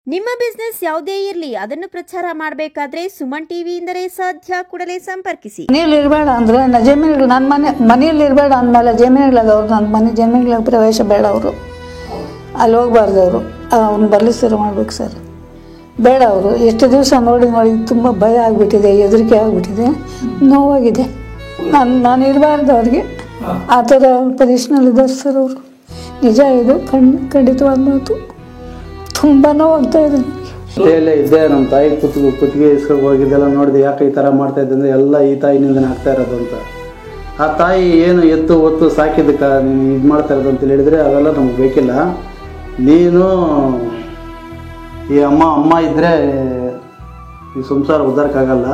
ನಿಮ್ಮ ಬಿಸ್ನೆಸ್ ಯಾವುದೇ ಇರಲಿ ಅದನ್ನು ಪ್ರಚಾರ ಮಾಡಬೇಕಾದ್ರೆ ಸುಮನ್ ಟಿವಿಯಿಂದಲೇ ಸಾಧ್ಯ. ಕೂಡಲೇ ಸಂಪರ್ಕಿಸಿ. ಮನೆಯಲ್ಲಿ ಇರಬೇಡ ಅಂದರೆ ಜಮೀನುಗಳು ನನ್ನ ಮನೆಯಲ್ಲಿ ಇರಬೇಡ ಅಂದಮೇಲೆ ಜಮೀನುಗಳಾಗವ್ರು ನನ್ನ ಮನೆ ಜಮೀನುಗಳಿಗೆ ಪ್ರವೇಶ ಬೇಡ. ಅವರು ಅಲ್ಲಿ ಹೋಗ್ಬಾರ್ದು. ಅವರು ಅವ್ನು ಬರಲಿಸ್ತಾರ ಮಾಡ್ಬೇಕು ಸರ್. ಬೇಡ ಅವರು ಎಷ್ಟು ದಿವಸ ನೋಡಿ ತುಂಬ ಭಯ ಆಗಿಬಿಟ್ಟಿದೆ, ಹೆದರಿಕೆ ಆಗಿಬಿಟ್ಟಿದೆ, ನೋವಾಗಿದೆ. ನಾನು ಇರಬಾರ್ದು ಅವ್ರಿಗೆ. ಆ ಥರ ಪೊಸಿಷನಲ್ಲಿದ್ದಾರೆ ಸರ್ ಅವರು. ನಿಜ ಇದು ಖಂಡಿತವಾದ ಮಾತು. ತುಂಬ ನೋವಾಗ್ತಾ ಇದೆ. ಜೊತೆಯಲ್ಲೇ ಇದ್ದೆ. ನಮ್ಮ ತಾಯಿ ಕುತ್ತಿಗೆ ಇಸ್ಕೊಂಡು ಹೋಗಿದ್ದೆಲ್ಲ ನೋಡಿದೆ. ಯಾಕೆ ಈ ಥರ ಮಾಡ್ತಾ ಇದ್ದೆ ಅಂದರೆ ಎಲ್ಲ ಈ ತಾಯಿನಿಂದನೇ ಆಗ್ತಾ ಇರೋದು ಅಂತ. ಆ ತಾಯಿ ಏನು ಎತ್ತು ಒತ್ತು ಸಾಕಿದ್ದಕ್ಕೆ ನೀನು ಇದು ಮಾಡ್ತಾ ಇರೋದು ಅಂತ ಹೇಳಿದರೆ ಅವೆಲ್ಲ ನಮ್ಗೆ ಬೇಕಿಲ್ಲ. ನೀನು ಈ ಅಮ್ಮ ಇದ್ದರೆ ಈ ಸಂಸಾರ ಉದ್ಧಾರಕ್ಕಾಗಲ್ಲ.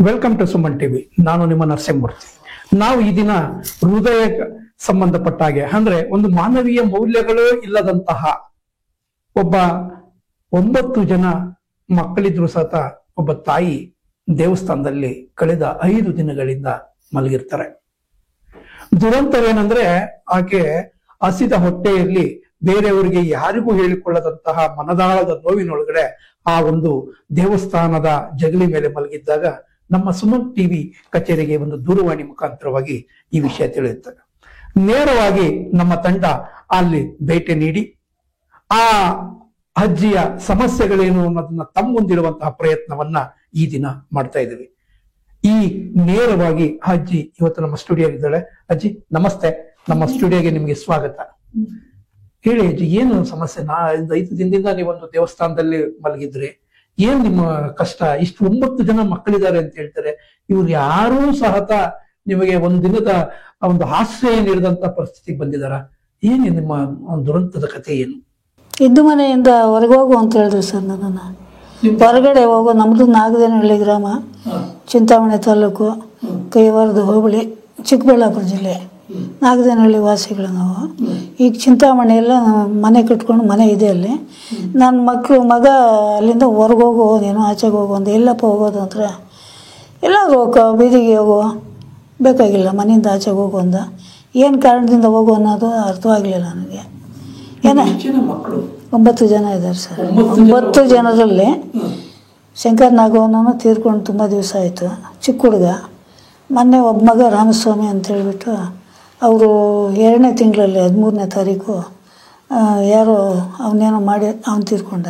Welcome to Suman TV. ನಾನು ನಿಮ್ಮ ನರಸಿಂಹಮೂರ್ತಿ. ನಾವು ಈ ದಿನ ಹೃದಯ ಸಂಬಂಧಪಟ್ಟ ಹಾಗೆ ಅಂದ್ರೆ ಒಂದು ಮಾನವೀಯ ಮೌಲ್ಯಗಳು ಇಲ್ಲದಂತಹ ಒಬ್ಬ 9 ಜನ ಮಕ್ಕಳಿದ್ರು ಸತ ಒಬ್ಬ ತಾಯಿ ದೇವಸ್ಥಾನದಲ್ಲಿ ಕಳೆದ 5 ದಿನಗಳಿಂದ ಮಲಗಿರ್ತಾರೆ. ದುರಂತವೇನೆಂದ್ರೆ ಆಕೆ ಹಸಿದ ಹೊಟ್ಟೆಯಲ್ಲಿ ಬೇರೆಯವರಿಗೆ ಯಾರಿಗೂ ಹೇಳಿಕೊಳ್ಳದಂತಹ ಮನದಾಳದ ನೋವಿನೊಳಗಡೆ ಆ ಒಂದು ದೇವಸ್ಥಾನದ ಜಗಲಿ ಮೇಲೆ ಮಲಗಿದ್ದಾಗ ನಮ್ಮ ಸುಮನ್ ಟಿವಿ ಕಚೇರಿಗೆ ಒಂದು ದೂರವಾಣಿ ಮುಖಾಂತರವಾಗಿ ಈ ವಿಷಯ ತಿಳಿಯುತ್ತದೆ. ನೇರವಾಗಿ ನಮ್ಮ ತಂಡ ಅಲ್ಲಿ ಭೇಟಿ ನೀಡಿ ಆ ಅಜ್ಜಿಯ ಸಮಸ್ಯೆಗಳೇನು ಅನ್ನೋದನ್ನ ತಮ್ಮ ಮುಂದಿಡುವಂತಹ ಪ್ರಯತ್ನವನ್ನ ಈ ದಿನ ಮಾಡ್ತಾ ಇದ್ದೀವಿ. ಈ ನೇರವಾಗಿ ಅಜ್ಜಿ ಇವತ್ತು ನಮ್ಮ ಸ್ಟುಡಿಯೋ ಇದ್ದಾಳೆ. ಅಜ್ಜಿ ನಮಸ್ತೆ, ನಮ್ಮ ಸ್ಟುಡಿಯೋಗೆ ನಿಮ್ಗೆ ಸ್ವಾಗತ. ಹೇಳಿ ಅಜ್ಜಿ, ಏನು ಸಮಸ್ಯೆ? 5 ದಿನದಿಂದ ನೀವೊಂದು ದೇವಸ್ಥಾನದಲ್ಲಿ ಮಲಗಿದ್ರಿ. ಏನ್ ನಿಮ್ಮ ಕಷ್ಟ? ಇಷ್ಟು 9 ಜನ ಮಕ್ಕಳಿದ್ದಾರೆ ಅಂತ ಹೇಳ್ತಾರೆ. ಇವ್ರು ಯಾರೂ ಸಹತ ನಿಮಗೆ ಒಂದು ದಿನದ ಒಂದು ಆಶ್ರಯ ನೀಡಿದಂತ ಪರಿಸ್ಥಿತಿಗೆ ಬಂದಿದಾರ? ಏನು ನಿಮ್ಮ ದುರಂತದ ಕಥೆ ಏನು? ಇದ್ದು ಮನೆಯಿಂದ ಹೊರಗೆ ಹೋಗು ಅಂತ ಹೇಳಿದ್ರು ಸರ್. ನನ್ನನ್ನು ಹೊರಗಡೆ ಹೋಗೋ. ನಮ್ಮದು ನಾಗದೇನಹಳ್ಳಿ ಗ್ರಾಮ, ಚಿಂತಾಮಣಿ ತಾಲೂಕು, ಕೈವಾರದ ಹೋಬಳಿ, ಚಿಕ್ಕಬಳ್ಳಾಪುರ ಜಿಲ್ಲೆ. ನಾಗದೇನಹಳ್ಳಿ ವಾಸಿಗಳು ನಾವು. ಈಗ ಚಿಂತಾಮಣಿಯೆಲ್ಲ ಮನೆ ಕಟ್ಕೊಂಡು ಮನೆ ಇದೆ ಅಲ್ಲಿ. ನನ್ನ ಮಗ ಅಲ್ಲಿಂದ ಹೊರಗೆ ಹೋಗು, ನೀನು ಆಚೆಗೆ ಹೋಗು ಅಂದ. ಎಲ್ಲಪ್ಪ ಹೋಗೋದು ಅಂದರೆ ಎಲ್ಲಾದರೂ ಹೋಗೋ, ಬೀದಿಗೆ ಹೋಗೋ, ಬೇಕಾಗಿಲ್ಲ ಮನೆಯಿಂದ ಆಚೆಗೆ ಹೋಗು ಅಂದ. ಏನು ಕಾರಣದಿಂದ ಹೋಗು ಅನ್ನೋದು ಅರ್ಥವಾಗಲಿಲ್ಲ ನನಗೆ. ಏನ 9 ಜನ ಇದ್ದಾರೆ ಸರ್. 9 ಜನರಲ್ಲಿ ಶಂಕರ್ ನಾಗವನೂ ತೀರ್ಕೊಂಡು ತುಂಬ ದಿವಸ ಆಯಿತು. ಚಿಕ್ಕ ಹುಡುಗ. ಮೊನ್ನೆ ಒಬ್ಬ ಮಗ ರಾಮಸ್ವಾಮಿ ಅಂತೇಳ್ಬಿಟ್ಟು ಅವರು 2ನೇ ತಿಂಗಳಲ್ಲಿ 13ನೇ ತಾರೀಕು ಯಾರೋ ಅವನೇನೋ ಮಾಡಿ ಅವನು ತೀರ್ಕೊಂಡ.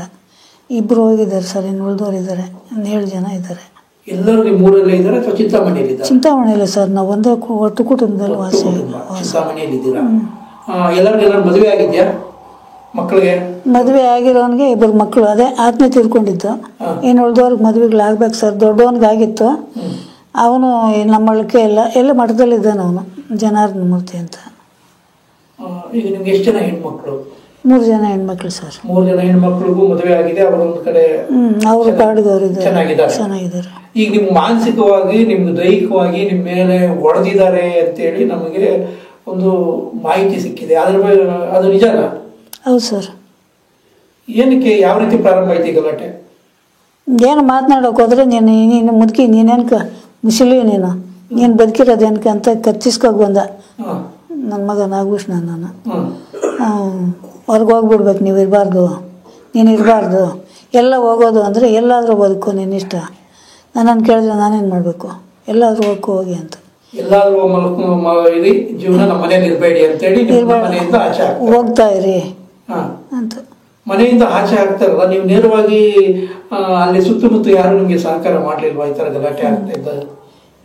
2 ಹೋಗಿದ್ದಾರೆ ಸರ್. ಇನ್ನು ಉಳಿದವರಿದ್ದಾರೆ. 7 ಜನ ಇದ್ದಾರೆ. ಚಿಂತಾಮಣಿಯಲ್ಲಿ ಸರ್. ನಾವು ಒಂದೇ ಒಟ್ಟು ಕುಟುಂಬದಲ್ಲಿ ವಾಸ. ಮದುವೆ ಆಗಿರೋನ್ಗೆ 2 ಮಕ್ಕಳು. ಅದೇ ಆತ್ಮೆ ತೀರ್ಕೊಂಡಿದ್ದು. ಇನ್ನು ಉಳಿದವ್ರಿಗೆ ಮದುವೆಗಳಾಗ್ಬೇಕು ಸರ್. ದೊಡ್ಡವನಿಗಾಗಿತ್ತು. ಅವನು ನಮ್ಮಳಕ್ಕೆ ಎಲ್ಲ ಮಠದಲ್ಲಿದ್ದಾನೆ. ಅವನು ಜನಾರ್ದನ ಮೂರ್ತಿ ಅಂತ. ಈಗ ನಿಮ್ಗೆ ಎಷ್ಟು ಜನ ಹೆಣ್ಮಕ್ಳು? 3 ಜನ ಹೆಣ್ಮಕ್ಳು ಸರ್. 3 ಜನ ಹೆಣ್ಮಕ್ಳಿಗೂ ಮದುವೆ ಆಗಿದೆ. ಅವರೊಂದು ಕಡೆ ಅವರು ಪಾಡಿದವರು ಚೆನ್ನಾಗಿದ್ದಾರೆ. ಈಗ ನಿಮ್ ಮಾನಸಿಕವಾಗಿ ನಿಮ್ಗೆ ದೈಹಿಕವಾಗಿ ನಿಮ್ ಮೇಲೆ ಹೊಡೆದಿದ್ದಾರೆ ಅಂತೇಳಿ ನಮಗೆ ಒಂದು ಮಾಹಿತಿ ಸಿಕ್ಕಿದೆ. ಅದ್ರ ಮೇಲೆ ಅದು ನಿಜನಾ? ಹೌದು ಸರ್. ಏನಕ್ಕೆ, ಯಾವ ರೀತಿ ಪ್ರಾರಂಭ ಆಯ್ತು ಈ ಗಲಾಟೆ? ಏನು ಮಾತನಾಡೋಕೆ ಹೋದ್ರೆ ನೀನು ಮುದುಕಿ, ನೀನೇನ್ಕ ಮುಸಲಿ, ನೀನು ಬದುಕಿರೋದೇನಕ ಅಂತ ಕಚ್ಚಿಸ್ಕೋಗಿ ಬಂದ ನನ್ನ ಮಗ ನಾಗಭೂಷಣ. ನಾನು ಹೊರ್ಗೆ ಹೋಗ್ಬಿಡ್ಬೇಕು, ನೀವು ಇರಬಾರ್ದು, ನೀನು ಇರಬಾರ್ದು, ಎಲ್ಲ ಹೋಗೋದು ಅಂದರೆ ಎಲ್ಲಾದರೂ ಬದುಕು, ನಿನ್ನಿಷ್ಟ. ನನ್ನನ್ನು ಕೇಳಿದ್ರೆ ನಾನೇನು ಮಾಡಬೇಕು? ಎಲ್ಲಾದರೂ ಹೋಗಿ ಅಂತ. ಹೋಗ್ತಾ ಇರಿ ಅಂತ. ಮನೆಯಿಂದ ಆಚೆ ಆಗ್ತಾರಲ್ಲ, ನೀವು ನೇರವಾಗಿ ಅಲ್ಲಿ ಸುತ್ತಮುತ್ತ ಯಾರು ನಿಮಗೆ ಸಹಕಾರ ಮಾಡಲಿಲ್ವಾ ಈ ಥರ ಗಲಾಟೆ ಆಗ್ತಾ ಇದ್ದ?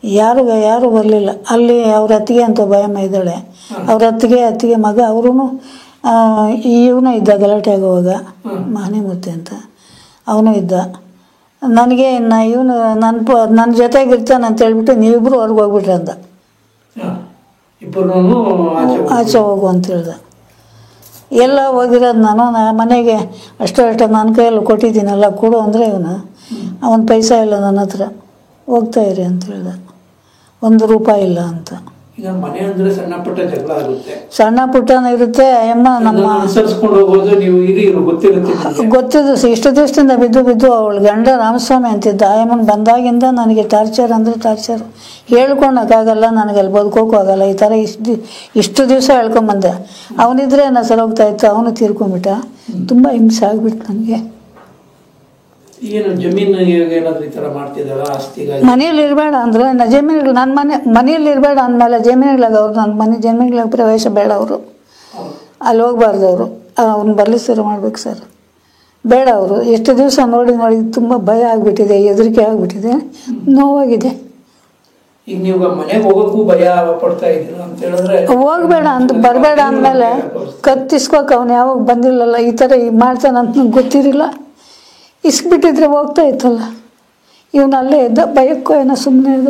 ಯಾರು ಬರಲಿಲ್ಲ. ಅಲ್ಲಿ ಅವ್ರ ಅತ್ತಿಗೆ ಅಂತ ಭಯಮ್ಮ ಇದ್ದಾಳೆ. ಅವ್ರ ಅತ್ತಿಗೆ ಮಗ ಅವರು ಇವನು ಇದ್ದ ಗಲಾಟೆ ಆಗುವಾಗ, ಮಹನಿಮೂರ್ತಿ ಅಂತ ಅವನು ಇದ್ದ. ನನಗೆ ಇವನು ನನ್ನ ಜೊತೆಗಿರ್ತಾನೆ ಅಂತ ಹೇಳ್ಬಿಟ್ಟು ನೀವಿಬ್ಬರು ಹೊರಗೆ ಹೋಗ್ಬಿಟ್ರೆ ಅಂದ. ಆಚೆ ಹೋಗು ಅಂತ ಹೇಳ್ದೆ. ಎಲ್ಲ ಹೋಗಿರೋದು ನಾನು ಮನೆಗೆ ಅಷ್ಟೇ ನನ್ನ ಕೈಯಲ್ಲಿ ಕೊಟ್ಟಿದ್ದೀನಲ್ಲ, ಕೊಡು ಅಂದರೆ ಅವನ ಪೈಸಾ ಇಲ್ಲ ನನ್ನ ಹತ್ರ, ಹೋಗ್ತಾ ಇರಿ ಅಂತ ಹೇಳ್ದೆ. 1 ರೂಪಾಯಿ ಇಲ್ಲ ಅಂತ. ಮನೆ ಅಂದ್ರೆ ಸಣ್ಣ ಪುಟ್ಟ ಜಗಳ ಆಗುತ್ತೆ, ಸಣ್ಣ ಪುಟ್ಟನ ಇರುತ್ತೆ. ಅಮ್ಮ ನಮ್ಮ ಗೊತ್ತಿದ್ದು ಇಷ್ಟು ದಿವಸದಿಂದ ಬಿದ್ದು ಅವಳು ಗಂಡ ರಾಮಸ್ವಾಮಿ ಅಂತಿದ್ದ. ಅಮ್ಮನ ಬಂದಾಗಿಂದ ನನಗೆ ಟಾರ್ಚರ್ ಅಂದರೆ ಟಾರ್ಚರ್. ಹೇಳ್ಕೊಳಕ್ಕಾಗಲ್ಲ, ನನಗೆ ಅಲ್ಲಿ ಬದುಕೋಕ್ಕೂ ಆಗಲ್ಲ. ಈ ಥರ ಇಷ್ಟು ದಿವಸ ಹೇಳ್ಕೊಂಬಂದೆ. ಅವನಿದ್ರೆ ಸರೋಗ್ತಾ ಇತ್ತು. ಅವನು ತೀರ್ಕೊಂಬಿಟ್ಟ. ತುಂಬ ಹಿಂಸೆ ಆಗ್ಬಿಟ್ಟು ನನಗೆ. ಏನು ಜಮೀನು ಏನಾದ್ರು ಈ ಥರ ಮಾಡ್ತಿದ್ದಾರ ಆಸ್ತಿಗಾಗಿ? ಮನೇಲಿ ಇರಬೇಡ ಅಂದ್ರೆ ಜಮೀನುಗಳು ನನ್ನ ಮನೇಲಿ ಇರಬೇಡ ಅಂದಮೇಲೆ ಜಮೀನುಗಳಾಗ ಅವ್ರು ನನ್ನ ಮನೆ ಜಮೀನುಗಳಿಗೆ ಪ್ರವೇಶ ಬೇಡ ಅವರು, ಅಲ್ಲಿ ಹೋಗ್ಬಾರ್ದು ಅವರು. ಅವ್ರನ್ನ ಬರಲಿ ಸರ್ ಮಾಡ್ಬೇಕು ಸರ್, ಬೇಡ ಅವರು. ಎಷ್ಟು ದಿವಸ ನೋಡಿ ತುಂಬ ಭಯ ಆಗಿಬಿಟ್ಟಿದೆ, ಹೆದರಿಕೆ ಆಗಿಬಿಟ್ಟಿದೆ, ನೋವಾಗಿದೆ. ಈಗ ನೀವು ಮನೆಗೆ ಹೋಗೋಕ್ಕೂ ಭಯ ಪಡ್ತಾ ಇದ್ದೀರ ಅಂತ ಹೇಳಿದ್ರೆ ಹೋಗ್ಬೇಡ ಅಂತ ಬರಬೇಡ ಅಂದಮೇಲೆ ಕತ್ತಿಸ್ಕೋಕೆ ಅವನು ಯಾವಾಗ ಬಂದಿಲ್ಲಲ್ಲ, ಈ ಥರ ಮಾಡ್ತಾನಂತ ನಂಗೆ ಗೊತ್ತಿರಲಿಲ್ಲ. ಇಸ್ಬಿಟ್ಟಿದ್ರೆ ಹೋಗ್ತಾ ಇತ್ತಲ್ಲ, ಇವನು ಅಲ್ಲೇ ಇದ್ದ, ಭಯಕ್ಕೋ ಏನೋ ಸುಮ್ಮನೆ ಇದ್ದ.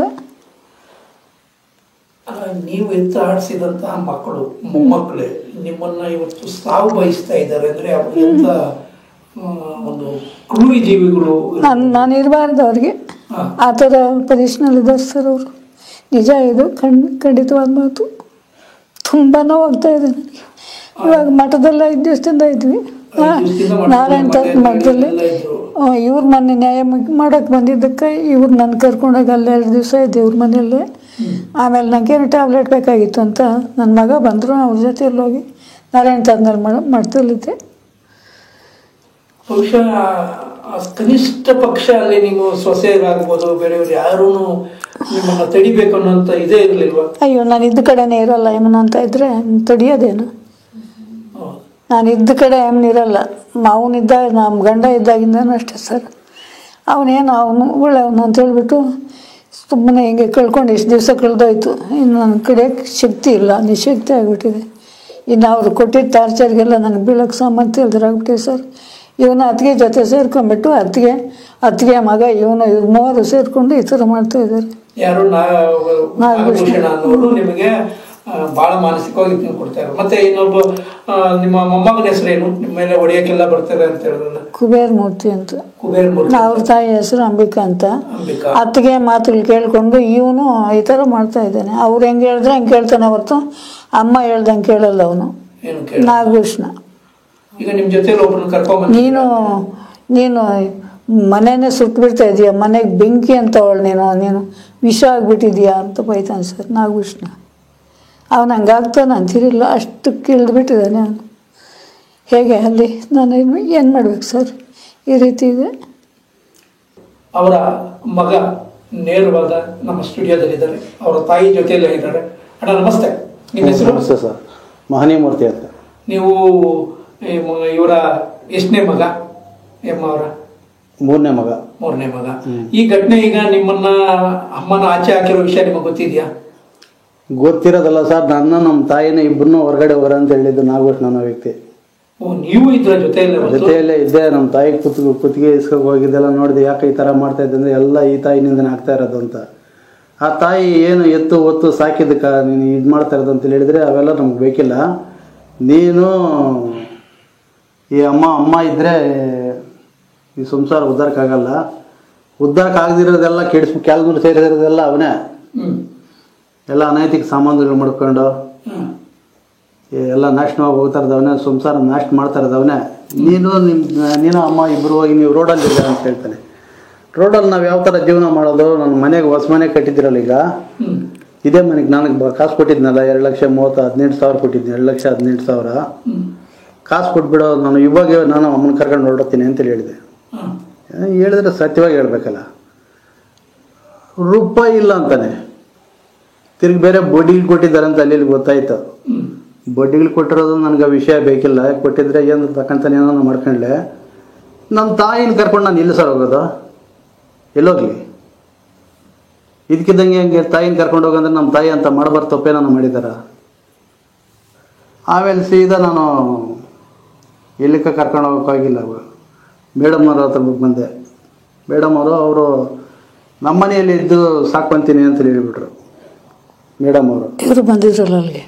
ನೀವು ಎತ್ತ ಆಡಿಸಿದಂತಹ ಮಕ್ಕಳು ಮೊಮ್ಮಕ್ಕಳೇ ನಿಮ್ಮನ್ನ ಇವತ್ತು ಸಾವು ಬಯಸ್ತಾ ಇದ್ದಾರೆ ಅಂದ್ರೆ ಎಂತ ಒಂದು ಕ್ರೂರಿ ಜೀವಿಗಳು. ನಾನು ಇರಬಾರ್ದು ಅವ್ರಿಗೆ, ಆ ಥರ ಪೊಸಿಷನಲ್ಲಿದ್ದಾರೆ ಸರ್ ಅವರು. ನಿಜ ಇದು, ಖಂಡಿತವಾದ ಮಾತು. ತುಂಬ ನೋವಾಗ್ತಾ ಇದೆ ನನಗೆ. ಇವಾಗ ಮಠದಲ್ಲ 5 ದಿವಸದಿಂದ ಇದ್ವಿ, ನಾರಾಯಣ ಮಠದಲ್ಲಿ. ಇವ್ರ ಮನೆ ನ್ಯಾಯ ಮಾಡೋಕ್ಕೆ ಬಂದಿದ್ದಕ್ಕೆ ಇವ್ರು ನನ್ನ ಕರ್ಕೊಂಡೋಗಿ ಅಲ್ಲಿ 2 ದಿವಸ ಇದ್ದೆ ಇವ್ರ ಮನೆಯಲ್ಲೇ. ಆಮೇಲೆ ನನಗೇನು ಟ್ಯಾಬ್ಲೆಟ್ ಬೇಕಾಗಿತ್ತು ಅಂತ ನನ್ನ ಮಗ ಬಂದರು, ಅವ್ರ ಜೊತೆಯಲ್ಲಿ ಹೋಗಿ ನಾರಾಯಣ ತಾದ್ನಲ್ಲಿ ಮಠದಲ್ಲಿದ್ದೆ. ಬಹುಶಃ ಕನಿಷ್ಠ ಪಕ್ಷ ಅಲ್ಲಿ ನೀವು ಸೊಸೆಯರಾಗ್ಬೋದು, ಬೇರೆಯವ್ರು ಯಾರೂ ನಿಮ್ಮನ್ನು ತಡಿಬೇಕು ಅನ್ನೋಂಥ ಇದೇ ಇರಲಿಲ್ವಾ? ಅಯ್ಯೋ, ನಾನು ಇದ್ದ ಕಡೆನೇ ಇರೋಲ್ಲ ಯಮನ ಅಂತ ಇದ್ದರೆ ತಡಿಯೋದೇನು? ನಾನು ಇದ್ದ ಕಡೆ ಯಮನಿರಲ್ಲ. ಅವನಿದ್ದಾಗ ನಮ್ಮ ಗಂಡ ಇದ್ದಾಗಿಂದನೂ ಅಷ್ಟೇ ಸರ್. ಅವನೇನು ಅವನು ಒಳ್ಳೆಯವನು ಅಂತ ಹೇಳ್ಬಿಟ್ಟು ಸುಮ್ಮನೆ ಹಿಂಗೆ ಕಳ್ಕೊಂಡು ಇಷ್ಟು ದಿವಸ ಕಳೆದೋಯ್ತು. ಇನ್ನು ನನ್ನ ಕಡೆ ಶಕ್ತಿ ಇಲ್ಲ, ನಿಶಕ್ತಿ ಆಗಿಬಿಟ್ಟಿದೆ. ಇನ್ನು ಅವರು ಕೊಟ್ಟಿದ್ದ ಟಾರ್ಚರ್ಗೆಲ್ಲ ನನಗೆ ಬೀಳೋಕ್ಕೆ ಸಾಮರ್ಥ್ಯ ಇಲ್ದಿರಾಗ್ಬಿಟ್ಟಿದೆ ಸರ್. ಇವನು ಅತ್ತಿಗೆ ಜೊತೆ ಸೇರ್ಕೊಂಡ್ಬಿಟ್ಟು ಅತ್ತಿಗೆ ಮಗ ಇವನು 3 ಸೇರಿಕೊಂಡು ಈ ಥರ ಮಾಡ್ತಾ ಇದ್ದಾರೆ. ಯಾರು ನಾಗಭೂಷಣ ಅನ್ನೋರು ನಿಮಗೆ ಭಾಳ ಮಾನಸಿಕವಾಗಿ ಕೊಡ್ತಾರೆ. ಮತ್ತೆ ಇನ್ನೊಬ್ಬ ನಿಮ್ಮ ಮೊಮ್ಮಗನ ಹೆಸರೇನು? ನಿಮ್ಮ ಮೇಲೆ ಹೊಡೆಯೋಕ್ಕೆಲ್ಲ ಬರ್ತಾರೆ ಅಂತ ಹೇಳಿದ್ರಲ್ಲ, ಕುಬೇರ ಮೂರ್ತಿ ಅಂತ. ಕುಬೇರ ಮೂರ್ತಿ. ಅವ್ರ ತಾಯಿ ಹೆಸರು ಅಂಬಿಕಾ ಅಂತ. ಅತ್ತಿಗೆ ಮಾತುಗಳು ಕೇಳಿಕೊಂಡು ಇವನು ಈ ಥರ ಮಾಡ್ತಾ ಇದ್ದಾನೆ. ಅವ್ರು ಹೆಂಗೆ ಹೇಳಿದ್ರೆ ಹಂಗೆ ಕೇಳ್ತಾನೆ ಹೊರತು ಅಮ್ಮ ಹೇಳ್ದಂಗೆ ಕೇಳಲ್ಲ ಅವನು. ನಾಗಭೂಷಣ. ಈಗ ನಿಮ್ಮ ಜೊತೆಲಿ ಒಬ್ಬರನ್ನ ಕರ್ಕೊಂಡ್ಬಂದು ನೀನು ಮನೆಯೇ ಸುಟ್ಟು ಬಿಡ್ತಾ ಇದೀಯ, ಮನೆಗೆ ಬೆಂಕಿ ಅಂತವಳು, ನೀನು ವಿಷ ಆಗಿಬಿಟ್ಟಿದೀಯಾ ಅಂತ ಬೈತಾನೆ ಸರ್ ನಾಗಭೂಷಣ. ಅವನು ಹಂಗಾಗ್ತಾನೆ ಅಂತಿರಲಿಲ್ಲ, ಅಷ್ಟು ಕಿಳಿದ್ಬಿಟ್ಟಿದ್ದಾನೆ ಅವನು. ಹೇಗೆ ಅಲ್ಲಿ ನಾನು ಏನು ಮಾಡ್ಬೇಕು ಸರ್? ಈ ರೀತಿ ಇದೆ. ಅವರ ಮಗ ನೇರವಾದ ನಮ್ಮ ಸ್ಟುಡಿಯೋದಲ್ಲಿದ್ದಾರೆ, ಅವರ ತಾಯಿ ಜೊತೆಯಲ್ಲೇ ಇದ್ದಾರೆ. ಅಣ್ಣ ನಮಸ್ತೆ, ನಿಮ್ಮ ಹೆಸರು? ನಮಸ್ತೆ ಸರ್, ಮಹನೀಮೂರ್ತಿ ಅಂತ. ನೀವು ಇವರ ಎಷ್ಟನೇ ಮಗ? ಎಮ್ಮ ಅವರ 3ನೇ ಮಗ. 3ನೇ ಮಗ. ಈ ಘಟನೆ ಈಗ ನಿಮ್ಮನ್ನ ಅಮ್ಮನ ಆಚೆ ಹಾಕಿರೋ ವಿಷಯ ನಿಮಗೆ ಗೊತ್ತಿದೆಯಾ? ಗೊತ್ತಿರೋದಲ್ಲ ಸರ್, ನಮ್ಮ ತಾಯಿನ ಇಬ್ಬರನ್ನೂ ಹೊರಗಡೆ ಹೋಗ್ರ ಅಂತ ಹೇಳಿದ್ದು ನಾಗಭೂಷಣ ಅನ್ನೋ ವ್ಯಕ್ತಿ. ನೀವು ಇದ್ರ ಜೊತೆಯಲ್ಲೇ ಇದ್ದೆ. ನಮ್ಮ ತಾಯಿ ಕುತ್ತಿಗೆ ಇಸ್ಕೊಂಡು ಹೋಗಿದ್ದೆಲ್ಲ ನೋಡಿದೆ, ಯಾಕೆ ಈ ಥರ ಮಾಡ್ತಾ ಇದ್ದೆ ಅಂದರೆ ಎಲ್ಲ ಈ ತಾಯಿನಿಂದನೇ ಆಗ್ತಾ ಇರೋದು ಅಂತ. ಆ ತಾಯಿ ಏನು ಎತ್ತು ಒತ್ತು ಸಾಕಿದ್ದಕ್ಕೆ ನೀನು ಇದು ಮಾಡ್ತಾ ಇರೋದು ಅಂತ ಹೇಳಿದರೆ ಅವೆಲ್ಲ ನಮ್ಗೆ ಬೇಕಿಲ್ಲ. ನೀನು ಈ ಅಮ್ಮ ಇದ್ದರೆ ಈ ಸಂಸಾರ ಉದ್ಧಾರಕ್ಕಾಗಲ್ಲ. ಉದ್ಧಾರಕ್ಕೆ ಆಗದಿರೋದೆಲ್ಲ ಕೆಳಗೂರು ಸೇರಿರೋದೆಲ್ಲ ಅವನೇ. ಎಲ್ಲ ಅನೈತಿಕ ಸಾಮಾನುಗಳು ಮಾಡ್ಕೊಂಡು ಎಲ್ಲ ನಾಶನವಾಗಿ ಹೋಗ್ತಾ ಇರೋದವನೇ, ಸಂಸಾರ ನಾಶ ಮಾಡ್ತಾ ಇರೋದವನೇ. ನೀನು ಅಮ್ಮ ಇಬ್ಬರು ಹೋಗಿ ನೀವು ರೋಡಲ್ಲಿ ಇದ್ದಾರೆ ಅಂತ ಹೇಳ್ತಾನೆ. ರೋಡಲ್ಲಿ ನಾವು ಯಾವ ಥರ ಜೀವನ ಮಾಡೋದು? ನನ್ನ ಮನೆಗೆ ಹೊಸ ಮನೆ ಕಟ್ಟಿದ್ದೀರಲ್ಲ, ಈಗ ಇದೇ ಮನೆಗೆ ನನಗೆ ಕಾಸು ಕೊಟ್ಟಿದ್ನಲ್ಲ, 2,30,18,000 ಕೊಟ್ಟಿದ್ದೀನಿ. 2,18,000 ಕಾಸು ಕೊಟ್ಬಿಡೋ, ನಾನು ಇವಾಗ ನಾನು ಅಮ್ಮನ ಕರ್ಕೊಂಡು ಹೊರಡ್ತೀನಿ ಅಂತೇಳಿ ಹೇಳಿದೆ. ಹೇಳಿದ್ರೆ ಸತ್ಯವಾಗಿ ಹೇಳ್ಬೇಕಲ್ಲ. ರೂಪಾಯಿ ಇಲ್ಲ ಅಂತಾನೆ. ತಿರುಗಿ ಬೇರೆ ಬಡ್ಡಿಗಳು ಕೊಟ್ಟಿದ್ದಾರೆ ಅಂತ ಅಲ್ಲಿ ಗೊತ್ತಾಯ್ತು. ಬಡ್ಡಿಗಳು ಕೊಟ್ಟಿರೋದು ನನಗೆ ವಿಷಯ ಬೇಕಿಲ್ಲ. ಕೊಟ್ಟಿದ್ರೆ ಏನು ತಕ್ಕಂತಾನೆ ಏನೋ ಮಾಡ್ಕೊಂಡ್ಲೆ. ನಮ್ಮ ತಾಯಿನ ಕರ್ಕೊಂಡು ನಾನು ಇಲ್ಲಿ ಸರ್ ಹೋಗೋದು, ಎಲ್ಲೋಗ್ಲಿ? ಇದಕ್ಕಿದ್ದಂಗೆ ಹಂಗೆ ತಾಯಿನ ಕರ್ಕೊಂಡು ಹೋಗಂದ್ರೆ ನಮ್ಮ ತಾಯಿ ಅಂತ ಮಾಡಬಾರ್ದು ತಪ್ಪೇನೋ ಮಾಡಿದಾರ. ಆಮೇಲೆ ಸೀದಾ ನಾನು ಎಲ್ಲಿಗೆ ಕರ್ಕೊಂಡು ಹೋಗೋಕ್ಕಾಗಿಲ್ಲ. ಮೇಡಮ್ನವ್ರ ಹತ್ರ ಬಂದೆ. ಮೇಡಮ್ ಅವರು ನಮ್ಮ ಮನೆಯಲ್ಲಿ ಇದ್ದು ಸಾಕೊಂತೀನಿ ಅಂತ ಹೇಳಿಬಿಟ್ರು. ಮೇಡಮ್ ಅವರು ಇವರು ಬಂದಿದ್ರಲ್ಲ ಅಲ್ಲಿಗೆ.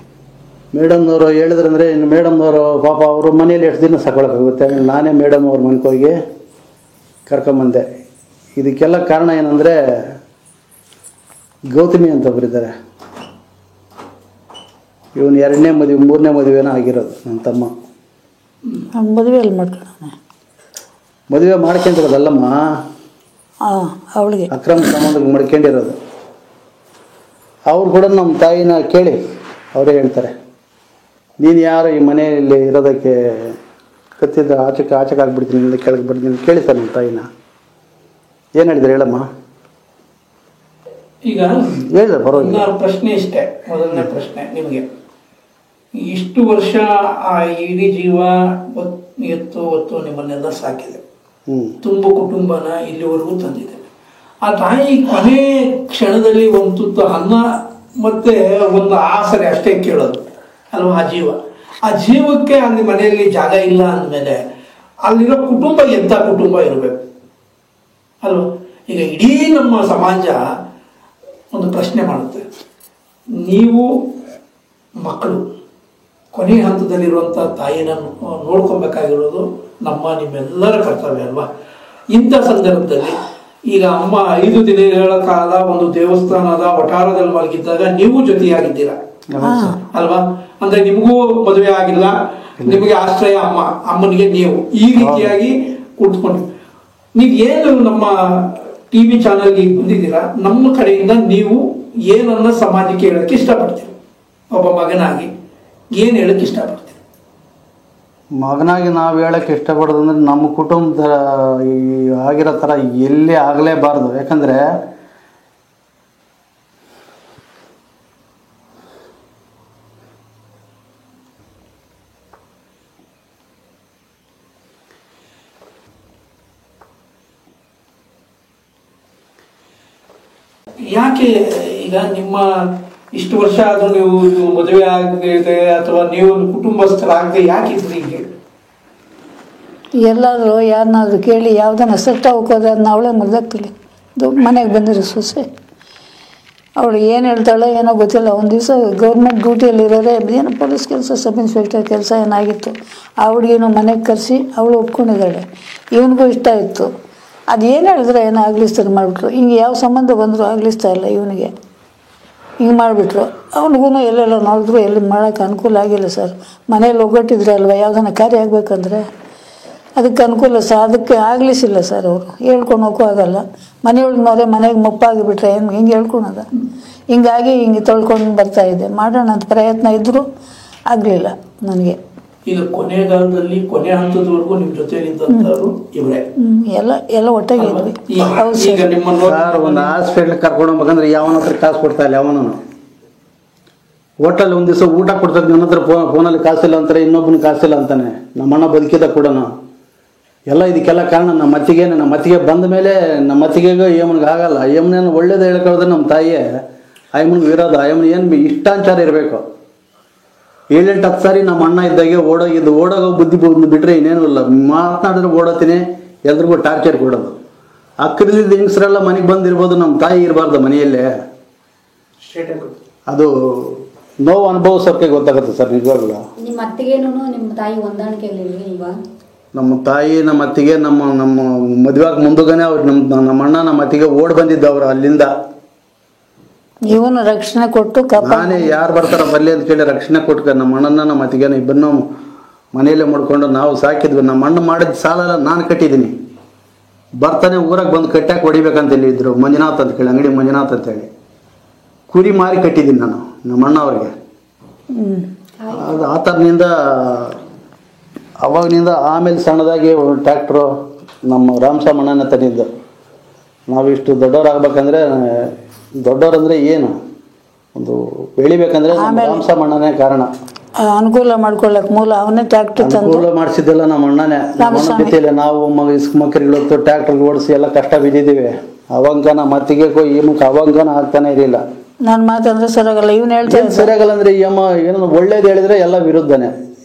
ಮೇಡಮ್ನವರು ಹೇಳಿದ್ರಂದರೆ ಇನ್ನು ಮೇಡಮ್ನವರು ಪಾಪ ಅವರು ಮನೆಯಲ್ಲಿ ಎಷ್ಟು ದಿನ ಸಾಕೊಳಕ್ಕಾಗುತ್ತೆ. ನಾನೇ ಮೇಡಮ್ ಅವ್ರ ಮನೆಗೆ ಹೋಗಿ ಕರ್ಕೊಂಬಂದೆ. ಇದಕ್ಕೆಲ್ಲ ಕಾರಣ ಏನಂದರೆ ಗೌತಮಿ ಅಂತ ಒಬ್ಬರಿದ್ದಾರೆ. ಇವನು 2ನೇ ಮದುವೆ 3ನೇ ಮದುವೆನೋ ಆಗಿರೋದು ನನ್ನ ತಮ್ಮ. ಮದುವೆ ಅಲ್ಲಿ ಮಾಡ್ಕೊಳ್ಳೋಣ. ಮದುವೆ ಮಾಡ್ಕೊಂಡಿರೋದಲ್ಲಮ್ಮ, ಅವಳಿಗೆ ಅಕ್ರಮ ಸಂಬಂಧ ಮಾಡ್ಕೊಂಡಿರೋದು. ಅವ್ರು ಕೂಡ ನಮ್ಮ ತಾಯಿನ ಕೇಳಿ ಅವರೇ ಹೇಳ್ತಾರೆ, ನೀನು ಯಾರು ಈ ಮನೆಯಲ್ಲಿ ಇರೋದಕ್ಕೆ ಕತ್ತಿದ್ದ ಆಚೆಗೆ ಆಗ್ಬಿಡ್ತೀನಿ, ಕೆಳಗೆ ಬಿಡ್ತೀನಿ ಕೇಳಿ ಸರ್ ನಮ್ಮ ತಾಯಿನ. ಏನು ಹೇಳಿದ್ರೆ ಹೇಳಮ್ಮ. ಈಗ ಹೇಳಿದ್ರೆ ಪರವಾಗಿಲ್ಲ. ಪ್ರಶ್ನೆ ಇಷ್ಟೇ, ಮೊದಲನೇ ಪ್ರಶ್ನೆ ನಿಮಗೆ. ಇಷ್ಟು ವರ್ಷ ಆ ಇಡೀ ಜೀವ ಎತ್ತು ಹೊತ್ತು ನಿಮ್ಮನ್ನೆಲ್ಲ ಸಾಕಿದೆ, ತುಂಬು ಕುಟುಂಬನ ಇಲ್ಲಿವರೆಗೂ ತಂದಿದೆ. ಆ ತಾಯಿ ಕೊನೆ ಕ್ಷಣದಲ್ಲಿ ಒಂದು ತುತ್ತು ಅನ್ನ ಮತ್ತೆ ಒಂದು ಆಸರೆ ಅಷ್ಟೇ ಕೇಳೋದು ಅಲ್ವಾ ಆ ಜೀವಕ್ಕೆ ಅಲ್ಲಿ ಮನೆಯಲ್ಲಿ ಜಾಗ ಇಲ್ಲ ಅಂದಮೇಲೆ ಅಲ್ಲಿರೋ ಕುಟುಂಬ ಎಂಥ ಕುಟುಂಬ ಇರಬೇಕು ಅಲ್ವಾ. ಈಗ ಇಡೀ ನಮ್ಮ ಸಮಾಜ ಒಂದು ಪ್ರಶ್ನೆ ಮಾಡುತ್ತೆ, ನೀವು ಮಕ್ಕಳು ಕೊನೆಯ ಹಂತದಲ್ಲಿರುವಂಥ ತಾಯಿನ ನೋಡ್ಕೊಬೇಕಾಗಿರೋದು ನಿಮ್ಮೆಲ್ಲರ ಕರ್ತವ್ಯ ಅಲ್ವಾ. ಇಂಥ ಸಂದರ್ಭದಲ್ಲಿ ಈಗ ಅಮ್ಮ 5 ದಿನಗಳ ಕಾಲ ಒಂದು ದೇವಸ್ಥಾನದ ವಠಾರದಲ್ಲಿ ಮಲಗಿದ್ದಾಗ ನೀವು ಜೊತೆಯಾಗಿದ್ದೀರಾ ಅಲ್ವಾ. ಅಂದ್ರೆ ನಿಮಗೂ ಮದುವೆ ಆಗಿಲ್ಲ, ನಿಮಗೆ ಆಶ್ರಯ ಅಮ್ಮನಿಗೆ ನೀವು ಈ ರೀತಿಯಾಗಿ ಕೂತ್ಕೊಂಡು ನೀವೇನು ನಮ್ಮ ಟಿವಿ ಚಾನಲ್ಗೆ ಬಂದಿದ್ದೀರಾ, ನಮ್ಮ ಕಡೆಯಿಂದ ನೀವು ಏನನ್ನ ಸಮಾಜಕ್ಕೆ ಹೇಳಕ್ಕೆ ಇಷ್ಟಪಡ್ತೀರಿ? ಒಬ್ಬ ಮಗನಾಗಿ ಏನು ಹೇಳಕ್ಕೆ ಇಷ್ಟಪಡ್ತೀರಿ? ಮಗನಾಗಿ ನಾವು ಹೇಳಕ್ಕೆ ಇಷ್ಟಪಡೋದಂದ್ರೆ ನಮ್ಮ ಕುಟುಂಬದ ಈ ಆಗಿರೋ ಥರ ಎಲ್ಲಿ ಆಗಲೇಬಾರ್ದು. ಯಾಕಂದರೆ ಯಾಕೆ ಈಗ ನಿಮ್ಮ ಇಷ್ಟು ವರ್ಷ ಆದ್ರೂ ನೀವು ಮದುವೆ ಆಗದೆ ಅಥವಾ ನೀವು ಕುಟುಂಬಸ್ಥರಾಗದೆ ಯಾಕೆ ಇದ್ರಿ? ಹೀಗೆ ಎಲ್ಲಾದರೂ ಯಾರನ್ನಾದ್ರೂ ಕೇಳಿ ಯಾವುದನ್ನ ಸೆಟ್ ಹೋಗೋದು ಅದನ್ನ ಅವಳೇ ಮುಗ್ದಾಗ್ತಿಲ್ಲ. ಮನೆಗೆ ಬಂದಿರೋ ಸೊಸೆ ಅವಳು ಏನು ಹೇಳ್ತಾಳೋ ಏನೋ ಗೊತ್ತಿಲ್ಲ. ಒಂದು ದಿವಸ ಗೌರ್ಮೆಂಟ್ ಡ್ಯೂಟಿಯಲ್ಲಿರೋದೇ ಏನೋ ಪೊಲೀಸ್ ಕೆಲಸ, ಸಬ್ ಇನ್ಸ್ಪೆಕ್ಟರ್ ಕೆಲಸ ಏನಾಗಿತ್ತು. ಆ ಹುಡುಗಿನೂ ಮನೆಗೆ ಕರೆಸಿ ಅವಳು ಒಪ್ಕೊಂಡಿದ್ದಾಳೆ. ಇವನಿಗೂ ಇಷ್ಟ ಇತ್ತು. ಅದೇನು ಹೇಳಿದ್ರೆ ಏನೋ ಆಗ್ಲಿಸ್ತಾರೆ ಮಾಡಿಬಿಟ್ರು. ಹಿಂಗೆ ಯಾವ ಸಂಬಂಧ ಬಂದರೂ ಆಗ್ಲಿಸ್ತಾ ಇಲ್ಲ ಇವನಿಗೆ. ಹಿಂಗೆ ಮಾಡಿಬಿಟ್ರು. ಅವನಿಗೂ ಎಲ್ಲೆಲ್ಲ ನೋಡಿದ್ರು ಎಲ್ಲಿ ಮಾಡೋಕ್ಕೆ ಅನುಕೂಲ ಆಗಿಲ್ಲ ಸರ್. ಮನೇಲಿ ಒಗ್ಗಟ್ಟಿದ್ರೆ ಅಲ್ವ ಯಾವುದನ್ನ ಕಾರ್ಯ ಆಗಬೇಕಂದ್ರೆ ಅದಕ್ಕೆ ಅನುಕೂಲ ಸರ್. ಅದಕ್ಕೆ ಆಗ್ಲಿಸಿಲ್ಲ ಸರ್. ಅವರು ಹೇಳ್ಕೊಂಡು ಹೋಗೋ ಆಗಲ್ಲ. ಮನೆಯೊಳಗೆ ಮನೆಗೆ ಮುಪ್ಪಾಗಿಬಿಟ್ರೆ ಹಿಂಗೆ ಹೇಳ್ಕೊಳೋದ. ಹಿಂಗಾಗಿ ಹಿಂಗೆ ತೊಳ್ಕೊಂಡು ಬರ್ತಾಯಿದ್ದೆ. ಮಾಡೋಣ ಅಂತ ಪ್ರಯತ್ನ ಇದ್ದರೂ ಆಗಲಿಲ್ಲ ನನಗೆ. ಈಗ ಕೊನೆಗಾಲದಲ್ಲಿ ಕೊನೆ ಹಂತದವರೆಗೂ ನಿಮ್ಮ ಜೊತೆ ನಿಂತವರು ಇವರೇ ಎಲ್ಲ ಒಟ್ಟಾಗಿ ಇದ್ವಿ. ಸರ್ ಒಂದು ಹಾಸ್ಪಿಟ್ಲಿಗೆ ಕರ್ಕೊಂಡು ಹೋಗ್ಬೇಕಂದ್ರೆ ಯಾವನ ಹತ್ರ ಕಾಸು ಕೊಡ್ತಾ ಇಲ್ಲ. ಯಾವನು ಹೋಟೆಲ್ ಒಂದು ದಿವಸ ಊಟ ಕೊಡ್ತಾರೆ, ನನ್ನ ಹತ್ರ ಫೋನಲ್ಲಿ ಕಾಸಿಲ್ಲ ಅಂತಾರೆ, ಇನ್ನೊಬ್ಬನ ಕಾಸಿಲ್ಲ ಅಂತಾನೆ. ನಮ್ಮ ಅಣ್ಣ ಬದುಕಿದ ಕೂಡ ಎಲ್ಲ ಇದಕ್ಕೆಲ್ಲ ಕಾರಣ ನಮ್ಮ ಅತ್ತಿಗೆ ಬಂದ ಮೇಲೆ ನಮ್ಮ ಅತ್ತಿಗೆಗೂ ಯಮನಿಗೆ ಆಗಲ್ಲ. ಯಮನೇನು ಒಳ್ಳೇದು ಹೇಳ್ಕೊಳ್ಳೋದ್ರೆ ನಮ್ಮ ತಾಯಿಯೇ ಆಯಮ್ಮನಿಗೆ ವಿರೋಧ. ಆಯಮ್ಮನ ಏನು ಇಷ್ಟಾಂಚಾರ ಇರಬೇಕು. 7-8 ಸಾರಿ ನಮ್ಮ ಅಣ್ಣ ಇದ್ದಾಗೆ ಓಡೋಗೋ ಬುದ್ಧಿ ಬಿಟ್ಟರೆ ಇನ್ನೇನು ಇಲ್ಲ. ಮಾತನಾಡಿದ್ರೆ ಓಡೋತೀನಿ, ಎಲ್ರಿಗೂ ಟಾರ್ಚರ್ ಕೊಡೋದು. ಅಕ್ಕರಿಲಿದ್ದ ಹೆಂಗಸರೆಲ್ಲ ಮನೆಗೆ ಬಂದಿರ್ಬೋದು, ನಮ್ಮ ತಾಯಿ ಇರಬಾರ್ದು ಮನೆಯಲ್ಲೇ. ಅದು ನೋವು ಅನುಭವಿಸೋಕೆ ಗೊತ್ತಾಗುತ್ತೆ ಸರ್ ನಿಜವಾಗ್ಲೂ. ನಿಮ್ಮ ಅತ್ತಿಗೆನೂ ನಿಮ್ಮ ತಾಯಿ ಹೊಂದಾಣಿಕೆಯಲ್ಲಿ ಇಲ್ವಾ? ನಮ್ಮ ತಾಯಿ ನಮ್ಮ ಅತ್ತಿಗೆ ನಮ್ಮ ಮದುವೆಗೆ ಮುಂದುಗನೆ ಅವ್ರು ನಮ್ಮ ಅಣ್ಣ ನಮ್ಮ ಅತ್ತಿಗೆ ಓಡ್ ಬಂದಿದ್ದು ಅವರು ಅಲ್ಲಿಂದ. ಇವನು ರಕ್ಷಣೆ ಕೊಟ್ಟು ನಾನೇ ಯಾರು ಬರ್ತಾರ ಬರಲಿ ಅಂತ ಕೇಳಿ ರಕ್ಷಣೆ ಕೊಟ್ಟು ನಮ್ಮ ಅಣ್ಣನ ನಮ್ಮ ಅತ್ತಿಗೆನ ಇಬ್ಬರನ್ನೂ ಮನೆಯಲ್ಲೇ ಮಾಡ್ಕೊಂಡು ನಾವು ಸಾಕಿದ್ವಿ. ನಮ್ಮ ಅಣ್ಣ ಮಾಡಿದ ಸಾಲ ನಾನು ಕಟ್ಟಿದ್ದೀನಿ. ಬರ್ತಾನೆ ಊರಾಗ ಬಂದು ಕಟ್ಟಾಕ ಹೊಡಿಬೇಕಂತ ಹೇಳಿದ್ರು. ಮಂಜುನಾಥ್ ಅಂತ ಕೇಳಿ, ಅಂಗಡಿ ಮಂಜುನಾಥ್ ಅಂತೇಳಿ ಕುರಿ ಮಾರಿ ಕಟ್ಟಿದ್ದೀನಿ ನಾನು ನಮ್ಮ ಅಣ್ಣ ಅವ್ರಿಗೆ. ಅದು ಆ ಥರನಿಂದ ಅವಾಗನಿಂದ ಆಮೇಲೆ ಸಣ್ಣದಾಗಿ ಟ್ರ್ಯಾಕ್ಟ್ರು ನಮ್ಮ ರಾಮಸಾಮಣ್ಣನ ತಂದಿದ್ದು. ನಾವಿಷ್ಟು ದೊಡ್ಡವರಾಗಬೇಕಂದ್ರೆ, ದೊಡ್ಡವರಂದ್ರೆ ಏನು ಒಂದು ಬೆಳಿಬೇಕಂದ್ರೆ ರಾಮಸಾಮಣ್ಣನೇ ಕಾರಣ. ಅನುಕೂಲ ಮಾಡ್ಕೊಳ್ಳಕ್ ಮೂಲ ಅವನೇ ಟ್ರ್ಯಾಕ್ಟರ್ ಅನುಕೂಲ ಮಾಡಿಸಿದ್ದೆಲ್ಲ ನಮ್ಮ ಅಣ್ಣನೇ. ನಮ್ಮ ಅಣ್ಣ ಬಿತ್ತಿಲ್ಲ. ನಾವು ಮಕ್ಕಳು ಹೊತ್ತು ಟ್ರ್ಯಾಕ್ಟರ್ ಓಡಿಸಿ ಎಲ್ಲ ಕಷ್ಟ ಬಿದ್ದಿದ್ದೀವಿ. ಅವಂಗನ ಮತ್ತಿಗೆಗೂ ಈ ಮುಖ ಅವಂಗನ ಆಗ್ತಾನೆ ಇರಲಿಲ್ಲ. ನಾನು ಮಾತಂದ್ರೆ ಸರಿಯಾಗಲ್ಲ, ಇವನು ಹೇಳ್ತೇನೆ ಸರಿಯಾಗಲ್ಲ ಅಂದ್ರೆ ಅಮ್ಮ ಏನೋ ಒಳ್ಳೇದು ಹೇಳಿದ್ರೆ ಎಲ್ಲ ವಿರುದ್ಧನೇ.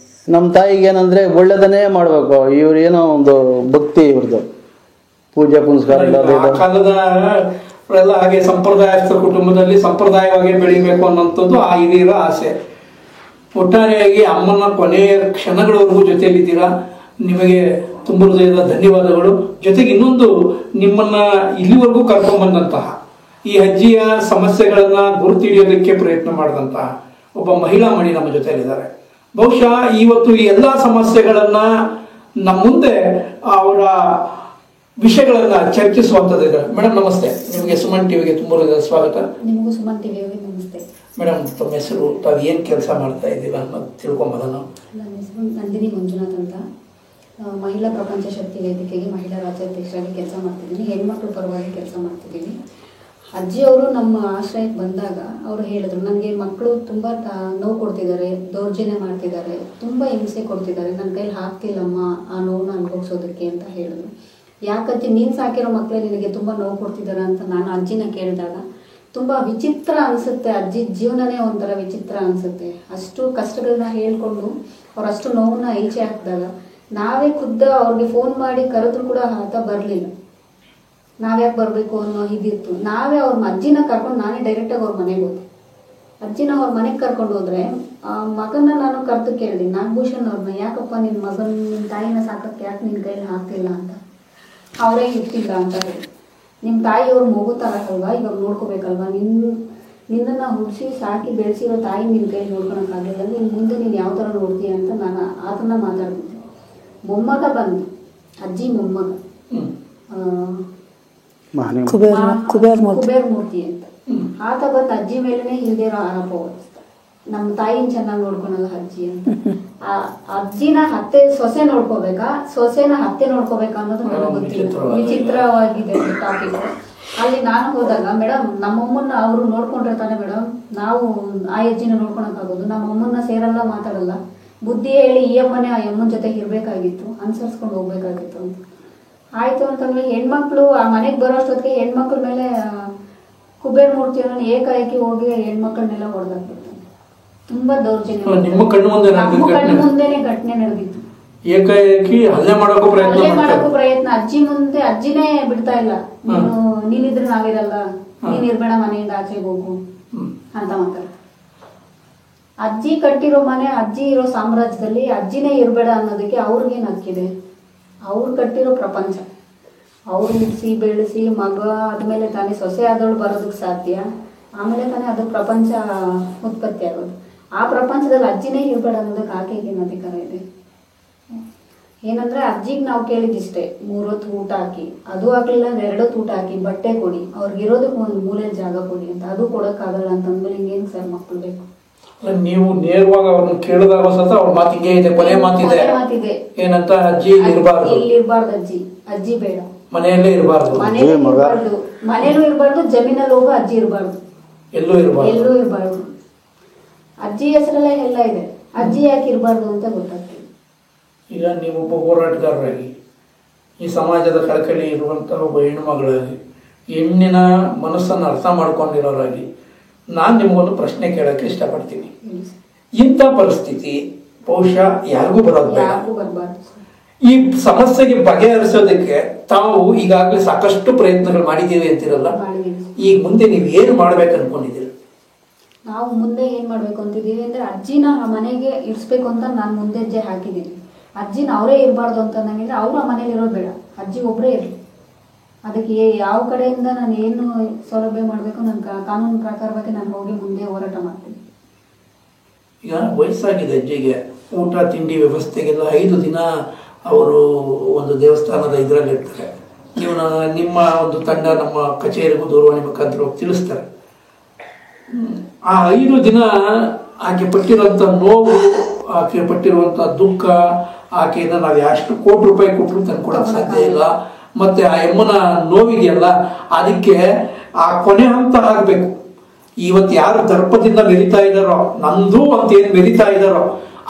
ನಮ್ಮ ತಾಯಿಗೆ ಏನಂದ್ರೆ ಒಳ್ಳೇದನ್ನೇ ಮಾಡ್ಬೇಕು. ಇವ್ರು ಏನೋ ಒಂದು ಭಕ್ತಿ ಇವ್ರದ್ದು, ಪೂಜೆ ಪುನಸ್ಕಾರ ಎಲ್ಲ ಹಾಗೆ ಸಂಪ್ರದಾಯಸ್ಥ ಕುಟುಂಬದಲ್ಲಿ ಸಂಪ್ರದಾಯವಾಗಿ ಬೆಳಿಬೇಕು ಅನ್ನೋಂಥದ್ದು ಆ ಹಿರಿಯರ ಆಸೆ. ಒಟ್ಟಾರೆಯಾಗಿ ಅಮ್ಮನ ಕೊನೆಯ ಕ್ಷಣಗಳವರೆಗೂ ಜೊತೆಯಲ್ಲಿದ್ದೀರಾ. ನಿಮಗೆ ತುಂಬ ಹೃದಯದ ಧನ್ಯವಾದಗಳು. ಜೊತೆಗೆ ಇನ್ನೊಂದು, ನಿಮ್ಮನ್ನ ಇಲ್ಲಿವರೆಗೂ ಕರ್ಕೊಂಡ್ಬಂದಂತಹ ಈ ಅಜ್ಜಿಯ ಸಮಸ್ಯೆಗಳನ್ನ ಗುರುತಿಡಿಯೋದಕ್ಕೆ ಪ್ರಯತ್ನ ಮಾಡಿದಂತಹ ಒಬ್ಬ ಮಹಿಳಾ ಮಣಿ ನಮ್ಮ ಜೊತೆಯಲ್ಲಿದ್ದಾರೆ. ಬಹುಶಃ ಇವತ್ತು ಈ ಎಲ್ಲ ಸಮಸ್ಯೆಗಳನ್ನ ನಮ್ಮ ಮುಂದೆ ಅವರ ವಿಷಯಗಳನ್ನ ಚರ್ಚಿಸುವಂತದ್ದು. ಮೇಡಮ್ ನಮಸ್ತೆ, ನಿಮಗೆ ಸುಮನ್ ಟಿವಿಗೆ ತುಂಬ ಸ್ವಾಗತ. ನಿಮಗೂ ಸುಮನ್ ಟಿವಿಗೆ ನಮಸ್ತೆ. ಮೇಡಮ್ ತಮ್ಮ ಹೆಸರು, ತಾವು ಏನು ಕೆಲಸ ಮಾಡ್ತಾ ಇದ್ದೀರಾ ಅನ್ನೋದು ತಿಳ್ಕೊಂಬೋದ ನಾವು? ನನ್ನ ಹೆಸರು ನಂದಿನಿ ಮಂಜುನಾಥ್ ಅಂತ. ಮಹಿಳಾ ಪ್ರಪಂಚ ಶಕ್ತಿ ವೇದಿಕೆಗೆ ಮಹಿಳಾ ರಾಜ್ಯಾಧ್ಯಕ್ಷರಾಗಿ ಕೆಲಸ ಮಾಡ್ತಿದ್ದೀನಿ. ಹೆಣ್ಮಕ್ಳ ಪರವಾಗಿ ಕೆಲಸ ಮಾಡ್ತಿದ್ದೀನಿ. ಅಜ್ಜಿಯವರು ನಮ್ಮ ಆಶ್ರಯಕ್ಕೆ ಬಂದಾಗ ಅವರು ಹೇಳಿದ್ರು, ನನಗೆ ಮಕ್ಕಳು ತುಂಬ ನೋವು ಕೊಡ್ತಿದ್ದಾರೆ, ದೌರ್ಜನ್ಯ ಮಾಡ್ತಿದ್ದಾರೆ, ತುಂಬ ಹಿಂಸೆ ಕೊಡ್ತಿದ್ದಾರೆ, ನನ್ನ ಕೈಲಿ ಆಗ್ತಿಲ್ಲಮ್ಮ ಆ ನೋವನ್ನ ಅನುಭವಿಸೋದಕ್ಕೆ ಅಂತ ಹೇಳಿದ್ರು. ಯಾಕಜ್ಜಿ ನೀನು ಸಾಕಿರೋ ಮಕ್ಕಳೇ ನಿನಗೆ ತುಂಬ ನೋವು ಕೊಡ್ತಿದ್ದಾರೆ ಅಂತ ನಾನು ಅಜ್ಜಿನ ಕೇಳಿದಾಗ ತುಂಬ ವಿಚಿತ್ರ ಅನಿಸುತ್ತೆ. ಅಜ್ಜಿ ಜೀವನನೇ ಒಂಥರ ವಿಚಿತ್ರ ಅನಿಸುತ್ತೆ. ಅಷ್ಟು ಕಷ್ಟಗಳನ್ನ ಹೇಳ್ಕೊಂಡು ಅವರಷ್ಟು ನೋವನ್ನ ಈಚೆ ಹಾಕಿದಾಗ ನಾವೇ ಖುದ್ದ ಅವ್ರಿಗೆ ಫೋನ್ ಮಾಡಿ ಕರೆದ್ರು ಕೂಡ ಆತ ಬರಲಿಲ್ಲ. ನಾವ್ಯಾಕೆ ಬರಬೇಕು ಅನ್ನೋ ಇದಿತ್ತು. ನಾವೇ ಅವ್ರ ಅಜ್ಜಿನ ಕರ್ಕೊಂಡು ನಾನೇ ಡೈರೆಕ್ಟಾಗಿ ಅವ್ರ ಮನೆಗೆ ಹೋದೆ. ಅಜ್ಜಿನ ಅವ್ರ ಮನೆಗೆ ಕರ್ಕೊಂಡು ಹೋದ್ರೆ ಆ ಮಗನ ನಾನು ಕರೆದು ಕೇಳಿದೆ, ನಾಗಭೂಷಣ್ ಅವ್ರನ್ನ, ಯಾಕಪ್ಪ ನಿನ್ನ ಮಗನ ನಿನ್ನ ತಾಯಿನ ಸಾಕಕ್ಕೆ ಯಾಕೆ ನಿನ್ನ ಕೈಲಿ ಆಗ್ತಿಲ್ಲ ಅಂತ. ಅವರೇ ಇರ್ತಿಲ್ಲ ಅಂತ ಹೇಳಿ, ನಿಮ್ಮ ತಾಯಿಯವ್ರ ಮಗು ಥರ ಅಲ್ವಾ, ಇವಾಗ ನೋಡ್ಕೋಬೇಕಲ್ವಾ, ನಿನ್ನನ್ನು ಹುಡ್ಸಿ ಸಾಕಿ ಬೆಳೆಸಿರೋ ತಾಯಿ ನಿನ್ನ ಕೈಲಿ ನೋಡ್ಕೊಳಕ್ಕಾಗಲಿಲ್ಲ, ನಿನ್ನ ಮುಂದೆ ನೀನು ಯಾವ ಥರ ನೋಡ್ತೀಯ ಅಂತ ನಾನು ಆತನ ಮಾತಾಡ್ತಿದ್ದೆ. ಮೊಮ್ಮಗ ಬಂದು ಅಜ್ಜಿ ಮೊಮ್ಮಗ ಕುಬೇರ್ ಮೂರ್ತಿ ಅಂತ ಆತ ಬಂದು ಅಜ್ಜಿ ಮೇಲೆನೆ ಇಲ್ದಿರೋ ಆರೋಪ ಹೊರಿಸ್ತ. ನಮ್ಮ ತಾಯಿನ ಚೆನ್ನಾಗಿ ನೋಡ್ಕೊಳಲ್ಲ ಅಜ್ಜಿ ಅಂತ. ಆ ಅಜ್ಜಿನ ಅತ್ತೆ ಸೊಸೆ ನೋಡ್ಕೋಬೇಕಾ, ಸೊಸೆನ ಅತ್ತೆ ನೋಡ್ಕೋಬೇಕಾ ಅನ್ನೋದು ನನಗೆ ಗೊತ್ತಿಲ್ಲ. ವಿಚಿತ್ರವಾಗಿದೆ ಟಾಪಿಕ್. ಅಲ್ಲಿ ನಾನು ಹೋದಾಗ, ಮೇಡಮ್ ನಮ್ಮಮ್ಮನ್ನ ಅವರು ನೋಡ್ಕೊಂಡಿರ್ತಾನೆ ಮೇಡಮ್, ನಾವು ಆ ಅಜ್ಜಿನ ನೋಡ್ಕೊಳಕ್ಕಾಗೋದು, ನಮ್ಮಮ್ಮನ್ನ ಸೇರಲ್ಲ, ಮಾತಾಡಲ್ಲ, ಬುದ್ಧಿ ಹೇಳಿ ಈ ಅಮ್ಮನೇ ಆ ಅಮ್ಮನ ಜೊತೆಗೆ ಇರ್ಬೇಕಾಗಿತ್ತು, ಅನುಸರಿಸ್ಕೊಂಡು ಹೋಗ್ಬೇಕಾಗಿತ್ತು ಅಂತ. ಆಯ್ತು ಅಂತಂದ್ರೆ ಹೆಣ್ಮಕ್ಳು ಆ ಮನೆಗೆ ಬರೋ ಅಷ್ಟೊತ್ತಿಗೆ ಹೆಣ್ಮಕ್ಳ ಮೇಲೆ ಕುಬೇರ್ ಮೂರ್ತಿಯನ್ನು ಏಕಾಏಕಿ ಹೋಗಿ ಹೆಣ್ಮಕ್ಳನ್ನೆಲ್ಲ ಹೊಡೆದಾಕ್ಬಿಡ್ತಾನೆ. ತುಂಬಾ ದೌರ್ಜನ್ಯ. ನಿಮ್ಮ ಕಣ್ಣು ಮುಂದೆನೆ ಘಟನೆ ನಡೆದಿತ್ತು. ಏಕಾಏಕಿ ಹಲ್ಲೆ ಮಾಡೋಕ್ಕೂ ಪ್ರಯತ್ನ. ಅಜ್ಜಿ ಮುಂದೆ ಅಜ್ಜಿನೇ ಬಿಡ್ತಾ ಇಲ್ಲ, ನೀನಿದ್ರೆ ನಾವಿರಲ್ಲ, ನೀನ್ ಇರ್ಬೇಡ, ಮನೆಯಿಂದ ಆಚೆಗೆ ಹೋಗು ಅಂತ ಮಾತಾಡ. ಅಜ್ಜಿ ಕಟ್ಟಿರೋ ಮನೆ, ಅಜ್ಜಿ ಇರೋ ಸಾಮ್ರಾಜ್ಯದಲ್ಲಿ ಅಜ್ಜಿನೇ ಇರ್ಬೇಡ ಅನ್ನೋದಕ್ಕೆ ಅವ್ರಿಗೇನು ಹಕ್ಕಿದೆ? ಅವ್ರು ಕಟ್ಟಿರೋ ಪ್ರಪಂಚ, ಅವ್ರು ಇಡಿಸಿ ಬೆಳೆಸಿ ಮಗ ಆದ್ಮೇಲೆ ತಾನೇ ಸೊಸೆ ಆದವಳು ಬರೋದಕ್ಕೆ ಸಾಧ್ಯ, ಆಮೇಲೆ ತಾನೇ ಅದು ಪ್ರಪಂಚ ಉತ್ಪತ್ತಿ ಆಗೋದು. ಆ ಪ್ರಪಂಚದಲ್ಲಿ ಅಜ್ಜಿನೇ ಇರ್ಬೇಡ ಅನ್ನೋದಕ್ಕೆ ಆಕೆಗೇನು ಅಧಿಕಾರ ಇದೆ? ಏನಂದ್ರೆ ಅಜ್ಜಿಗೆ ನಾವು ಕೇಳಿದಿಷ್ಟೇ, 3 ಹೊತ್ತು ಊಟ ಹಾಕಿ, ಅದು ಆಗ್ಲಿಲ್ಲ 2 ಹೊತ್ತು ಊಟ ಹಾಕಿ, ಬಟ್ಟೆ ಕೊಡಿ, ಅವ್ರಿಗಿರೋದಕ್ಕೆ ಒಂದು ಮೂಲೆ ಜಾಗ ಕೊಡಿ ಅಂತ. ಅದು ಕೊಡೋಕ್ಕಾಗಲ್ಲ ಅಂತಂದ್ಮೇಲೆ ಹಿಂಗೇನು ಸರ್ ಮಕ್ಕಳು ಬೇಕು? ನೀವು ನೇರವಾಗಿ ಅವ್ರನ್ನ ಕೇಳಿದಾಗ ಸತ ಅವ್ರ ಮಾತಿಗೆ ಇದೆ, ಕೊನೆ ಮಾತಿದೆ ಏನಂತ, ಅಜ್ಜಿ ಇರಬಾರ್ದು, ಇಲ್ಲಿ ಇರಬಾರ್ದು, ಅಜ್ಜಿ ಬೇಡ, ಮನೆಯಲ್ಲೇ ಇರಬಾರ್ದು, ಮನೇಲೂ ಇರಬಾರ್ದು, ಜಮೀನಲ್ಲಿ ಹೋಗೋ ಅಜ್ಜಿ ಇರಬಾರ್ದು, ಎಲ್ಲೂ ಇರಬಾರ್ದು. ಅಜ್ಜಿ ಹೆಸರಲ್ಲೇ ಎಲ್ಲ ಇದೆ, ಅಜ್ಜಿ ಯಾಕೆ ಇರಬಾರ್ದು ಅಂತ ಗೊತ್ತಾಗ್ತದೆ. ಈಗ ನೀವೊಬ್ಬ ಹೋರಾಟಗಾರರಾಗಿ, ಈ ಸಮಾಜದ ಕಳಕಳಿ ಇರುವಂತಹ ಒಬ್ಬ ಹೆಣ್ಣು ಮಗಳಾಗಿ, ಹೆಣ್ಣಿನ ಮನಸ್ಸನ್ನು ಅರ್ಥ ಮಾಡ್ಕೊಂಡಿರೋರಾಗಿ ನಾನು ನಿಮಗೊಂದು ಪ್ರಶ್ನೆ ಕೇಳಕ್ಕೆ ಇಷ್ಟಪಡ್ತೀನಿ. ಇಂಥ ಪರಿಸ್ಥಿತಿ ಬಹುಶಃ ಯಾರಿಗೂ ಬರೋದು ಬೇಡ. ಈ ಸಮಸ್ಯೆಗೆ ಬಗೆಹರಿಸೋದಕ್ಕೆ ತಾವು ಈಗಾಗಲೇ ಸಾಕಷ್ಟು ಪ್ರಯತ್ನಗಳು ಮಾಡಿದ್ದೀವಿ ಅಂತಿರಲ್ಲ, ಈಗ ಮುಂದೆ ನೀವು ಏನು ಮಾಡ್ಬೇಕು ಅನ್ಕೊಂಡಿದ್ದೀರಿ? ನಾವು ಮುಂದೆ ಏನ್ ಮಾಡ್ಬೇಕು ಅಂತಿದ್ದೀವಿ ಅಂದ್ರೆ, ಅಜ್ಜಿನ ಆ ಮನೆಗೆ ಇಡ್ಸ್ಬೇಕು ಅಂತ ನಾನು ಮುಂದೆ ಹೆಜ್ಜೆ ಹಾಕಿದ್ದೀನಿ. ಅಜ್ಜಿನ ಅವರೇ ಇರಬಾರ್ದು ಅಂತ ನಂಗಿದ್ರೆ ಅವ್ರು ಆ ಮನೇಲಿ ಇರೋದು ಬೇಡ, ಅಜ್ಜಿ ಒಬ್ಬರೇ ಇರಲಿ. ಅದಕ್ಕೆ ಯಾವ ಕಡೆಯಿಂದ ನಾನು ಏನು ಸೌಲಭ್ಯ ಮಾಡಬೇಕು, ನನ್ನ ಕಾನೂನು ಪ್ರಕಾರವಾಗಿ ನಾನು ಹೋಗಿ ಮುಂದೆ ಹೋರಾಟ ಮಾಡ್ತೀನಿ. ಈಗ ವಯಸ್ಸಾಗಿದೆ ಅಜ್ಜಿಗೆ, ಊಟ ತಿಂಡಿ ವ್ಯವಸ್ಥೆಗೆಲ್ಲ 5 ದಿನ ಅವರು ಒಂದು ದೇವಸ್ಥಾನದ ಇದರಲ್ಲಿ ಇರ್ತಾರೆ. ನಿಮ್ಮ ಒಂದು ತಂಡ ನಮ್ಮ ಕಚೇರಿಗೂ ದೂರವಾಣಿ ಮುಖಾಂತರ ತಿಳಿಸ್ತಾರೆ. ಆ 5 ದಿನ ಆಕೆ ಪಟ್ಟಿರುವಂಥ ನೋವು, ಆಕೆ ಪಟ್ಟಿರುವಂಥ ದುಃಖ, ಆಕೆಯಿಂದ ನಾವು ಎಷ್ಟು ಕೋಟಿ ರೂಪಾಯಿ ಕೊಟ್ಟರು ತಂದ್ಕೊಡಕ್ಕೆ ಸಾಧ್ಯ ಇಲ್ಲ. ಮತ್ತೆ ಆ ಯಮ್ಮನ ನೋವಿದೆಯಲ್ಲ, ಅದಕ್ಕೆ ಆ ಕೊನೆ ಹಂತ ಆಗಬೇಕು. ಇವತ್ತು ಯಾರು ದರ್ಪದಿಂದ ಮೆರಿತಾ ಇದ್ದಾರೋ, ನಂದು ಅಂತ ಏನು ಮೆರಿತಾ ಇದ್ದಾರೋ,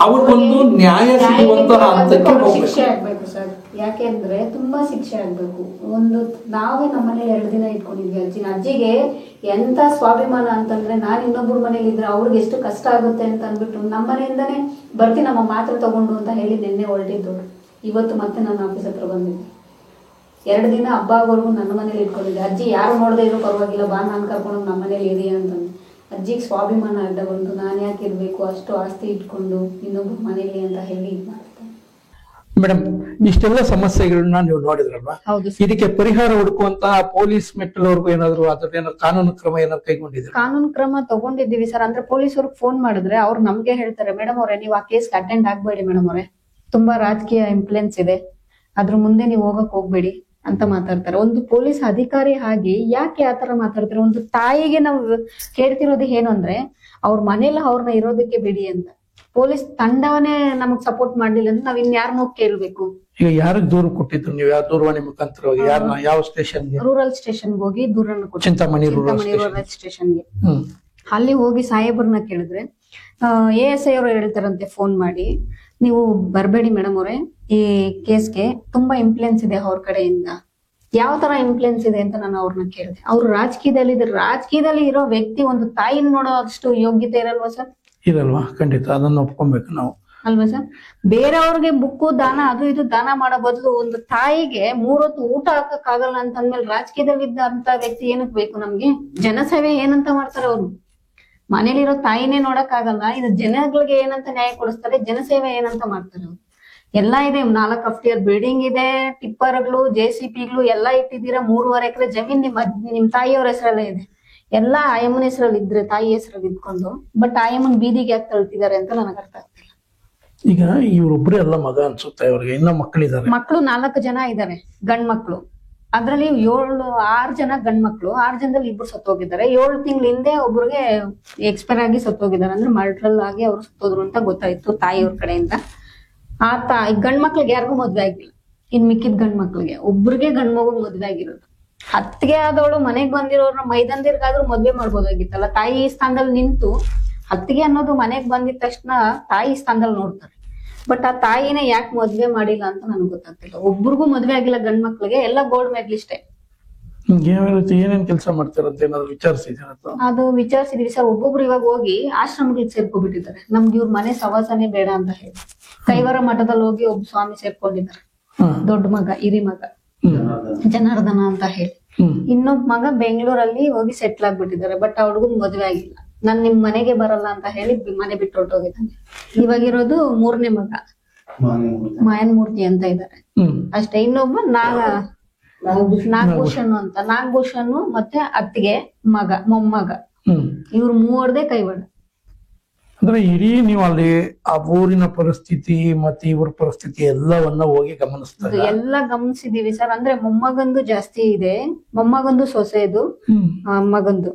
ಅವ್ರಿಗೊಂದು ನ್ಯಾಯ ಸಿಗುವಂತಹ ಹಂತಕ್ಕೆ ಶಿಕ್ಷೆ ಆಗ್ಬೇಕು ಸರ್. ಯಾಕೆಂದ್ರೆ ತುಂಬಾ ಶಿಕ್ಷೆ ಆಗ್ಬೇಕು. ಒಂದು ನಾವೇ ನಮ್ಮ ಮನೇಲಿ 2 ದಿನ ಇಟ್ಕೊಂಡಿದ್ವಿ ಅಜ್ಜಿಗೆ ಎಂತ ಸ್ವಾಭಿಮಾನ ಅಂತಂದ್ರೆ, ನಾನು ಇನ್ನೊಬ್ಬರ ಮನೇಲಿ ಇದ್ರೆ ಅವ್ರಿಗೆ ಎಷ್ಟು ಕಷ್ಟ ಆಗುತ್ತೆ ಅಂತ ಅಂದ್ಬಿಟ್ಟು ನಮ್ಮ ಮನೆಯಿಂದಾನೇ ಬರ್ತೀನಿ, ನಮ್ಮ ಮಾತ್ರ ತಗೊಂಡು ಅಂತ ಹೇಳಿ ನಿನ್ನೆ ಹೊರಟಿದ್ದು. ಇವತ್ತು ಮತ್ತೆ ನನ್ನ ಆಫೀಸ್ ಹತ್ರ ಬಂದಿದ್ದೆ. 2 ದಿನ ಹಬ್ಬ ಆಗೋರ್ಗು ನನ್ನ ಮನೇಲಿ ಇಟ್ಕೊಂಡಿದ್ದೆ. ಅಜ್ಜಿ ಯಾರು ನೋಡದೆ ಇರೋ ಪರವಾಗಿಲ್ಲ, ಬಾ ನಾನು ಕರ್ಕೊಂಡು ನಮ್ಮ ಮನೇಲಿ ಇರಿ ಅಂತಂದು. ಅಜ್ಜಿಗೆ ಸ್ವಾಭಿಮಾನ ಅಡ್ಡ ಬಂತು. ನಾನು ಯಾಕೆ ಇರಬೇಕು, ಅಷ್ಟು ಆಸ್ತಿ ಇಟ್ಕೊಂಡು ಇನ್ನೊಬ್ಬ ಮನೇಲಿ ಅಂತ ಹೇಳಿ ಇದು ಮಾಡ್ತಾರೆ. ಮೇಡಮ್, ಇಷ್ಟೆಲ್ಲ ಸಮಸ್ಯೆಗಳನ್ನ ನೀವು ನೋಡಿದ್ರಲ್ವಾ? ಇದಕ್ಕೆ ಪರಿಹಾರ ಹುಡುಕುವಂತಹ ಪೊಲೀಸ್ ಮೆಟ್ಟಲವರೆಗೂ ಏನಾದ್ರು ಅದ್ರದ್ದೇನೋ ಕಾನೂನು ಕ್ರಮ ಏನಾದ್ರು ಕೈಗೊಂಡಿದ್ರೆ? ಕಾನೂನು ಕ್ರಮ ತಗೊಂಡಿದ್ದೀವಿ ಸರ್. ಅಂದ್ರೆ ಪೊಲೀಸವ್ರಿಗೆ ಫೋನ್ ಮಾಡಿದ್ರೆ ಅವ್ರು ನಮ್ಗೆ ಹೇಳ್ತಾರೆ, ಮೇಡಮ್ ಅವರೇ ನೀವು ಆ ಕೇಸ್ಗೆ ಅಟೆಂಡ್ ಆಗ್ಬೇಡಿ ಮೇಡಮ್ ಅವರೇ, ತುಂಬಾ ರಾಜಕೀಯ ಇನ್ಫ್ಲುಯೆನ್ಸ್ ಇದೆ, ಅದ್ರ ಮುಂದೆ ನೀವು ಹೋಗಕ್ ಹೋಗ್ಬೇಡಿ ಅಂತ ಮಾತಾಡ್ತಾರೆ. ಒಂದು ಪೊಲೀಸ್ ಅಧಿಕಾರಿ ಆಗಿ ಯಾಕೆ ಆತರ ಮಾತಾಡ್ತಾರೆ? ಒಂದು ತಾಯಿಗೆ ನಾವು ಕೇಳ್ತಿರೋದು ಏನು ಅಂದ್ರೆ, ಅವ್ರ ಮನೇಲಿ ಅವ್ರನ್ನ ಇರೋದಕ್ಕೆ ಬಿಡಿ ಅಂತ. ಪೊಲೀಸ್ ತಂಡವನ್ನೇ ನಮಗ್ ಸಪೋರ್ಟ್ ಮಾಡ್ಲಿಲ್ಲ ಅಂದ್ರೆ ನಾವ್ ಇನ್ಯಾರನ್ನೋ ಕೇಳ್ಬೇಕು. ಈಗ ಯಾರಿಗೆ ದೂರು ಕೊಟ್ಟಿದ್ರು ನೀವು? ಯಾವ ದೂರವಾಣಿ ಮುಖಾಂತರ ಹೋಗಿ ಯಾರನ್ನ, ಯಾವ ಸ್ಟೇಷನ್ಗೆ? ರೂರಲ್ ಸ್ಟೇಷನ್ಗೆ ಹೋಗಿ ದೂರನ್ನು ಕೊಟ್ಟಿದ್ವಿ. ಚಿಂತಾಮಣಿ ರೂರಲ್ ರೂರಲ್ ಸ್ಟೇಷನ್ಗೆ. ಅಲ್ಲಿ ಹೋಗಿ ಸಾಹೇಬ್ರನ್ನ ಕೇಳಿದ್ರೆ ASI ಅವರು ಹೇಳ್ತಾರಂತೆ ಫೋನ್ ಮಾಡಿ, ನೀವು ಬರ್ಬೇಡಿ ಮೇಡಮ್ ಅವರೇ, ಈ ಕೇಸ್ಗೆ ತುಂಬಾ ಇಂಪ್ಲುಯೆನ್ಸ್ ಇದೆ ಅವ್ರ ಕಡೆಯಿಂದ. ಯಾವ ತರ ಇಂಪ್ಲುಯೆನ್ಸ್ ಇದೆ ಅಂತ ನಾನು ಅವ್ರನ್ನ ಕೇಳಿದೆ. ಅವ್ರು ರಾಜಕೀಯದಲ್ಲಿ ಇರೋ ವ್ಯಕ್ತಿ ಒಂದು ತಾಯಿನ ನೋಡೋ ಅಷ್ಟು ಯೋಗ್ಯತೆ ಇರಲ್ವಾ ಸರ್? ಇರಲ್ವಾ? ಖಂಡಿತ, ಅದನ್ನ ಒಪ್ಕೊಬೇಕು ನಾವು, ಅಲ್ವಾ ಸರ್? ಬೇರೆಯವ್ರಿಗೆ ಬುಕ್ಕು ದಾನ ಅದು ಇದು ದಾನ ಮಾಡೋ ಬದಲು ಒಂದು ತಾಯಿಗೆ 3 ಹೊತ್ತು ಊಟ ಹಾಕಕ್ಕಾಗಲ್ಲ ಅಂತಂದ್ಮೇಲೆ ರಾಜಕೀಯದಲ್ಲಿ ಇದ್ದಂತ ವ್ಯಕ್ತಿ ಏನಕ್ ಬೇಕು ನಮ್ಗೆ? ಜನಸೇವೆ ಏನಂತ ಮಾಡ್ತಾರೆ ಅವ್ರು? ಮನೇಲಿರೋ ತಾಯಿನೇ ನೋಡಕ್ ಆಗಲ್ಲ, ಇದು ಜನಗಳಿಗೆ ಏನಂತ ನ್ಯಾಯ ಕೊಡಿಸ್ತಾರೆ, ಜನಸೇವೆ ಏನಂತ ಮಾಡ್ತಾರೆ ಅವ್ರು? ಎಲ್ಲಾ ಇದೆ, 4 ಅಫ್ಟಿಯರ್ ಬಿಲ್ಡಿಂಗ್ ಇದೆ, ಟಿಪ್ಪರ್ಗಳು, JCPಗಳು ಎಲ್ಲಾ ಇಟ್ಟಿದ್ದೀರಾ. 3.5 ಎಕರೆ ಜಮೀನ್ ನಿಮ್ ತಾಯಿಯವ್ರ ಹೆಸರಲ್ಲೇ ಇದೆ. ಎಲ್ಲಾ ಆಯಮ್ಮನ ಹೆಸರಲ್ಲಿ ಇದ್ರೆ ತಾಯಿ ಹೆಸರಲ್ಲಿ ಇದ್ಕೊಂಡು, ಬಟ್ ಆಯಮ್ಮನ್ ಬೀದಿಗೆ ಯಾಕೆ ತಳ್ತಿದ್ದಾರೆ ಅಂತ ನನಗೆ ಅರ್ಥ ಆಗ್ತಿಲ್ಲ. ಈಗ ಇವ್ರೊಬ್ರೇ ಅಲ್ಲ ಮಗ ಅನ್ಸುತ್ತೆ ಅವ್ರಿಗೆ, ಇನ್ನ ಮಕ್ಕಳಿದ್ದಾರೆ. ಮಕ್ಕಳು 4 ಜನ ಇದ್ದಾರೆ ಗಂಡ್ ಮಕ್ಳು. ಅದ್ರಲ್ಲಿ 6 ಜನ ಗಂಡ್ ಮಕ್ಳು, 6 ಜನದಲ್ಲಿ 2 ಸತ್ತೋಗಿದ್ದಾರೆ. 7 ತಿಂಗಳ ಹಿಂದೆ ಒಬ್ರಿಗೆ ಎಕ್ಸ್ಪೈರ್ ಆಗಿ ಸತ್ತೋಗಿದ್ದಾರೆ. ಅಂದ್ರೆ ಮರ್ಡ್ರಲ್ ಆಗಿ ಅವ್ರು ಸತ್ತೋದ್ರು ಅಂತ ಗೊತ್ತಾಯ್ತು ತಾಯಿಯವ್ರ ಕಡೆಯಿಂದ. ಗಂಡ್ ಮಕ್ಳಿಗೆ ಯಾರಿಗೂ ಮದ್ವೆ ಆಗಿಲ್ಲ. ಇನ್ ಮಿಕ್ಕಿದ ಗಂಡ್ ಮಕ್ಳಿಗೆ ಒಬ್ರಿಗೆ ಗಂಡ್ ಮಗು ಮದ್ವೆ ಆಗಿರೋದು. ಅತ್ತಿಗೆ ಆದವಳು ಮನೆಗ್ ಬಂದಿರೋರ್ನ ಮೈದಂದಿರ್ಗಾದ್ರೂ ಮದ್ವೆ ಮಾಡ್ಬೋದಾಗಿತ್ತಲ್ಲ. ತಾಯಿ ಸ್ಥಾನದಲ್ಲಿ ನಿಂತು, ಅತ್ತಿಗೆ ಅನ್ನೋದು ಮನೆಗ್ ಬಂದಿದ ತಕ್ಷಣ ತಾಯಿ ಸ್ಥಾನದಲ್ಲಿ ನೋಡ್ತಾರೆ. ಬಟ್ ಆ ತಾಯಿನೇ ಯಾಕೆ ಮದ್ವೆ ಮಾಡಿಲ್ಲ ಅಂತ ನನ್ಗೆ ಗೊತ್ತಾಗ್ತಿಲ್ಲ. ಒಬ್ರಿಗೂ ಮದ್ವೆ ಆಗಿಲ್ಲ ಗಂಡ್ ಮಕ್ಳಿಗೆ, ಎಲ್ಲ ಗೋಲ್ಡ್ ಮೆಡಲಿಸ್ಟೇ. ಏನೇನ್ ಕೆಲಸ ಮಾಡ್ತಾರಂತ ಏನಾದ್ರು ವಿಚಾರಿಸಿದ್ದೀರ? ಅದು ವಿಚಾರಿಸಿದೀವಿ ಸರ್. ಒಬ್ಬೊಬ್ರು ಇವಾಗ ಹೋಗಿ ಆಶ್ರಮಗಳಿಗೆ ಸೇರ್ಕೊಬಿಟ್ಟಿದ್ದಾರೆ. ನಮ್ಗೆ ಇವ್ರ ಮನೆ ಸವಾಸನೆ ಬೇಡ ಅಂತ ಹೇಳಿ ಕೈವಾರ ಮಠದಲ್ಲಿ ಹೋಗಿ ಒಬ್ಬ ಸ್ವಾಮಿ ಸೇರ್ಕೊಂಡಿದ್ದಾರೆ. ದೊಡ್ಡ ಮಗ, ಹಿರಿ ಮಗ ಜನಾರ್ದನ ಅಂತ ಹೇಳಿ. ಇನ್ನೊಬ್ಬ ಮಗ ಬೆಂಗಳೂರಲ್ಲಿ ಹೋಗಿ ಸೆಟ್ಲ್ ಆಗ್ಬಿಟ್ಟಿದ್ದಾರೆ. ಬಟ್ ಆ ಹುಡುಗನ್ ಮದ್ವೆ ಆಗಿಲ್ಲ. ನಾನ್ ನಿಮ್ ಮನೆಗೆ ಬರಲ್ಲ ಅಂತ ಹೇಳಿ ಮನೆ ಬಿಟ್ಟು ಹೊರಟೋಗಿದ್ದಾನೆ. ಇವಾಗಿರೋದು 3ನೇ ಮಗ ಮಾಯನ್ಮೂರ್ತಿ ಅಂತ ಇದ್ದಾರೆ ಅಷ್ಟೇ. ಇನ್ನೊಬ್ಬ ನಾಗಭೂಷಣ್ ಅಂತ. ನಾಗಭೂಷಣ್ ಮತ್ತೆ ಅತ್ತಿಗೆ ಮಗ, ಮೊಮ್ಮಗ, ಇವ್ರು 3 ಕೈವಾಡ. ಅಂದ್ರೆ ಇಡೀ ನೀವು ಅಲ್ಲಿ ಆ ಊರಿನ ಪರಿಸ್ಥಿತಿ ಮತ್ತೆ ಇವ್ರ ಪರಿಸ್ಥಿತಿ ಎಲ್ಲವನ್ನ ಹೋಗಿ ಗಮನಿಸ್ತಾರೆ? ಎಲ್ಲ ಗಮನಿಸಿದೀವಿ ಸರ್. ಅಂದ್ರೆ ಮೊಮ್ಮಗಂದು ಜಾಸ್ತಿ ಇದೆ, ಮೊಮ್ಮಗಂದು ಸೊಸೆದು, ಮಗಂದು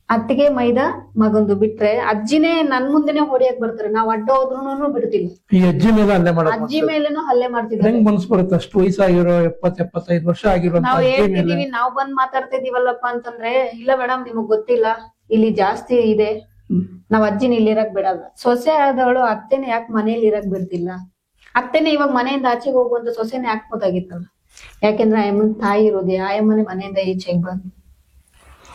ಅತ್ತಿಗೆ ಮೈದ ಮಗಂದು ಬಿಟ್ರೆ ಅಜ್ಜಿನೇ ನನ್ ಮುಂದೆನೆ ಹೊಡಿಯಕ್ ಬರ್ತಾರೆ. ನಾವ್ ಅಡ್ಡ ಹೋದ್ರು ಬಿಡ್ತಿಲ್ಲ. ಈ ಅಜ್ಜಿ ಮೇಲೆ ಹಲ್ಲೆ ಮಾಡೋದು, ಅಜ್ಜಿ ಮೇಲೇನು ಹಲ್ಲೆ ಮಾಡ್ತಿದ್ದಾರೆ. ಹೆಂಗ್ ಮನ್ಸ್ ಬರುತ್ತೆ? ಅಷ್ಟು ವಯಸ್ಸಾಗಿರೋ 70-75 ವರ್ಷ ಆಗಿರೋ ನಾವ್ ಹೇಳ್ತಿದೀವಿ, ನಾವ್ ಬಂದ್ ಮಾತಾಡ್ತಿದೀವಲ್ಲಪ್ಪ ಅಂತಂದ್ರೆ, ಇಲ್ಲ ಮೇಡಮ್ ನಿಮಗ್ ಗೊತ್ತಿಲ್ಲ, ಇಲ್ಲಿ ಜಾಸ್ತಿ ಇದೆ, ನಾವ್ ಅಜ್ಜಿನ ಇಲ್ಲಿ ಇರಕ್ ಬಿಡಲ್ಲ. ಸೊಸೆ ಆದವಳು ಅತ್ತೆನೆ ಯಾಕೆ ಮನೇಲಿ ಇರಕ್ ಬಿಡ್ತಿಲ್ಲ? ಅತ್ತೆನೆ ಇವಾಗ ಮನೆಯಿಂದ ಆಚೆಗೆ ಹೋಗುವಂತ ಸೊಸೆನೆ ಹಾಕ್ಬೋದಾಗಿತ್ತಲ್ಲ. ಯಾಕೆಂದ್ರೆ ಆಯಮ್ಮನ್ ತಾಯಿ ಇರೋದೇ, ಆಯಮ್ಮನೆ ಮನೆಯಿಂದ ಈಚೆಗೆ ಬಂದು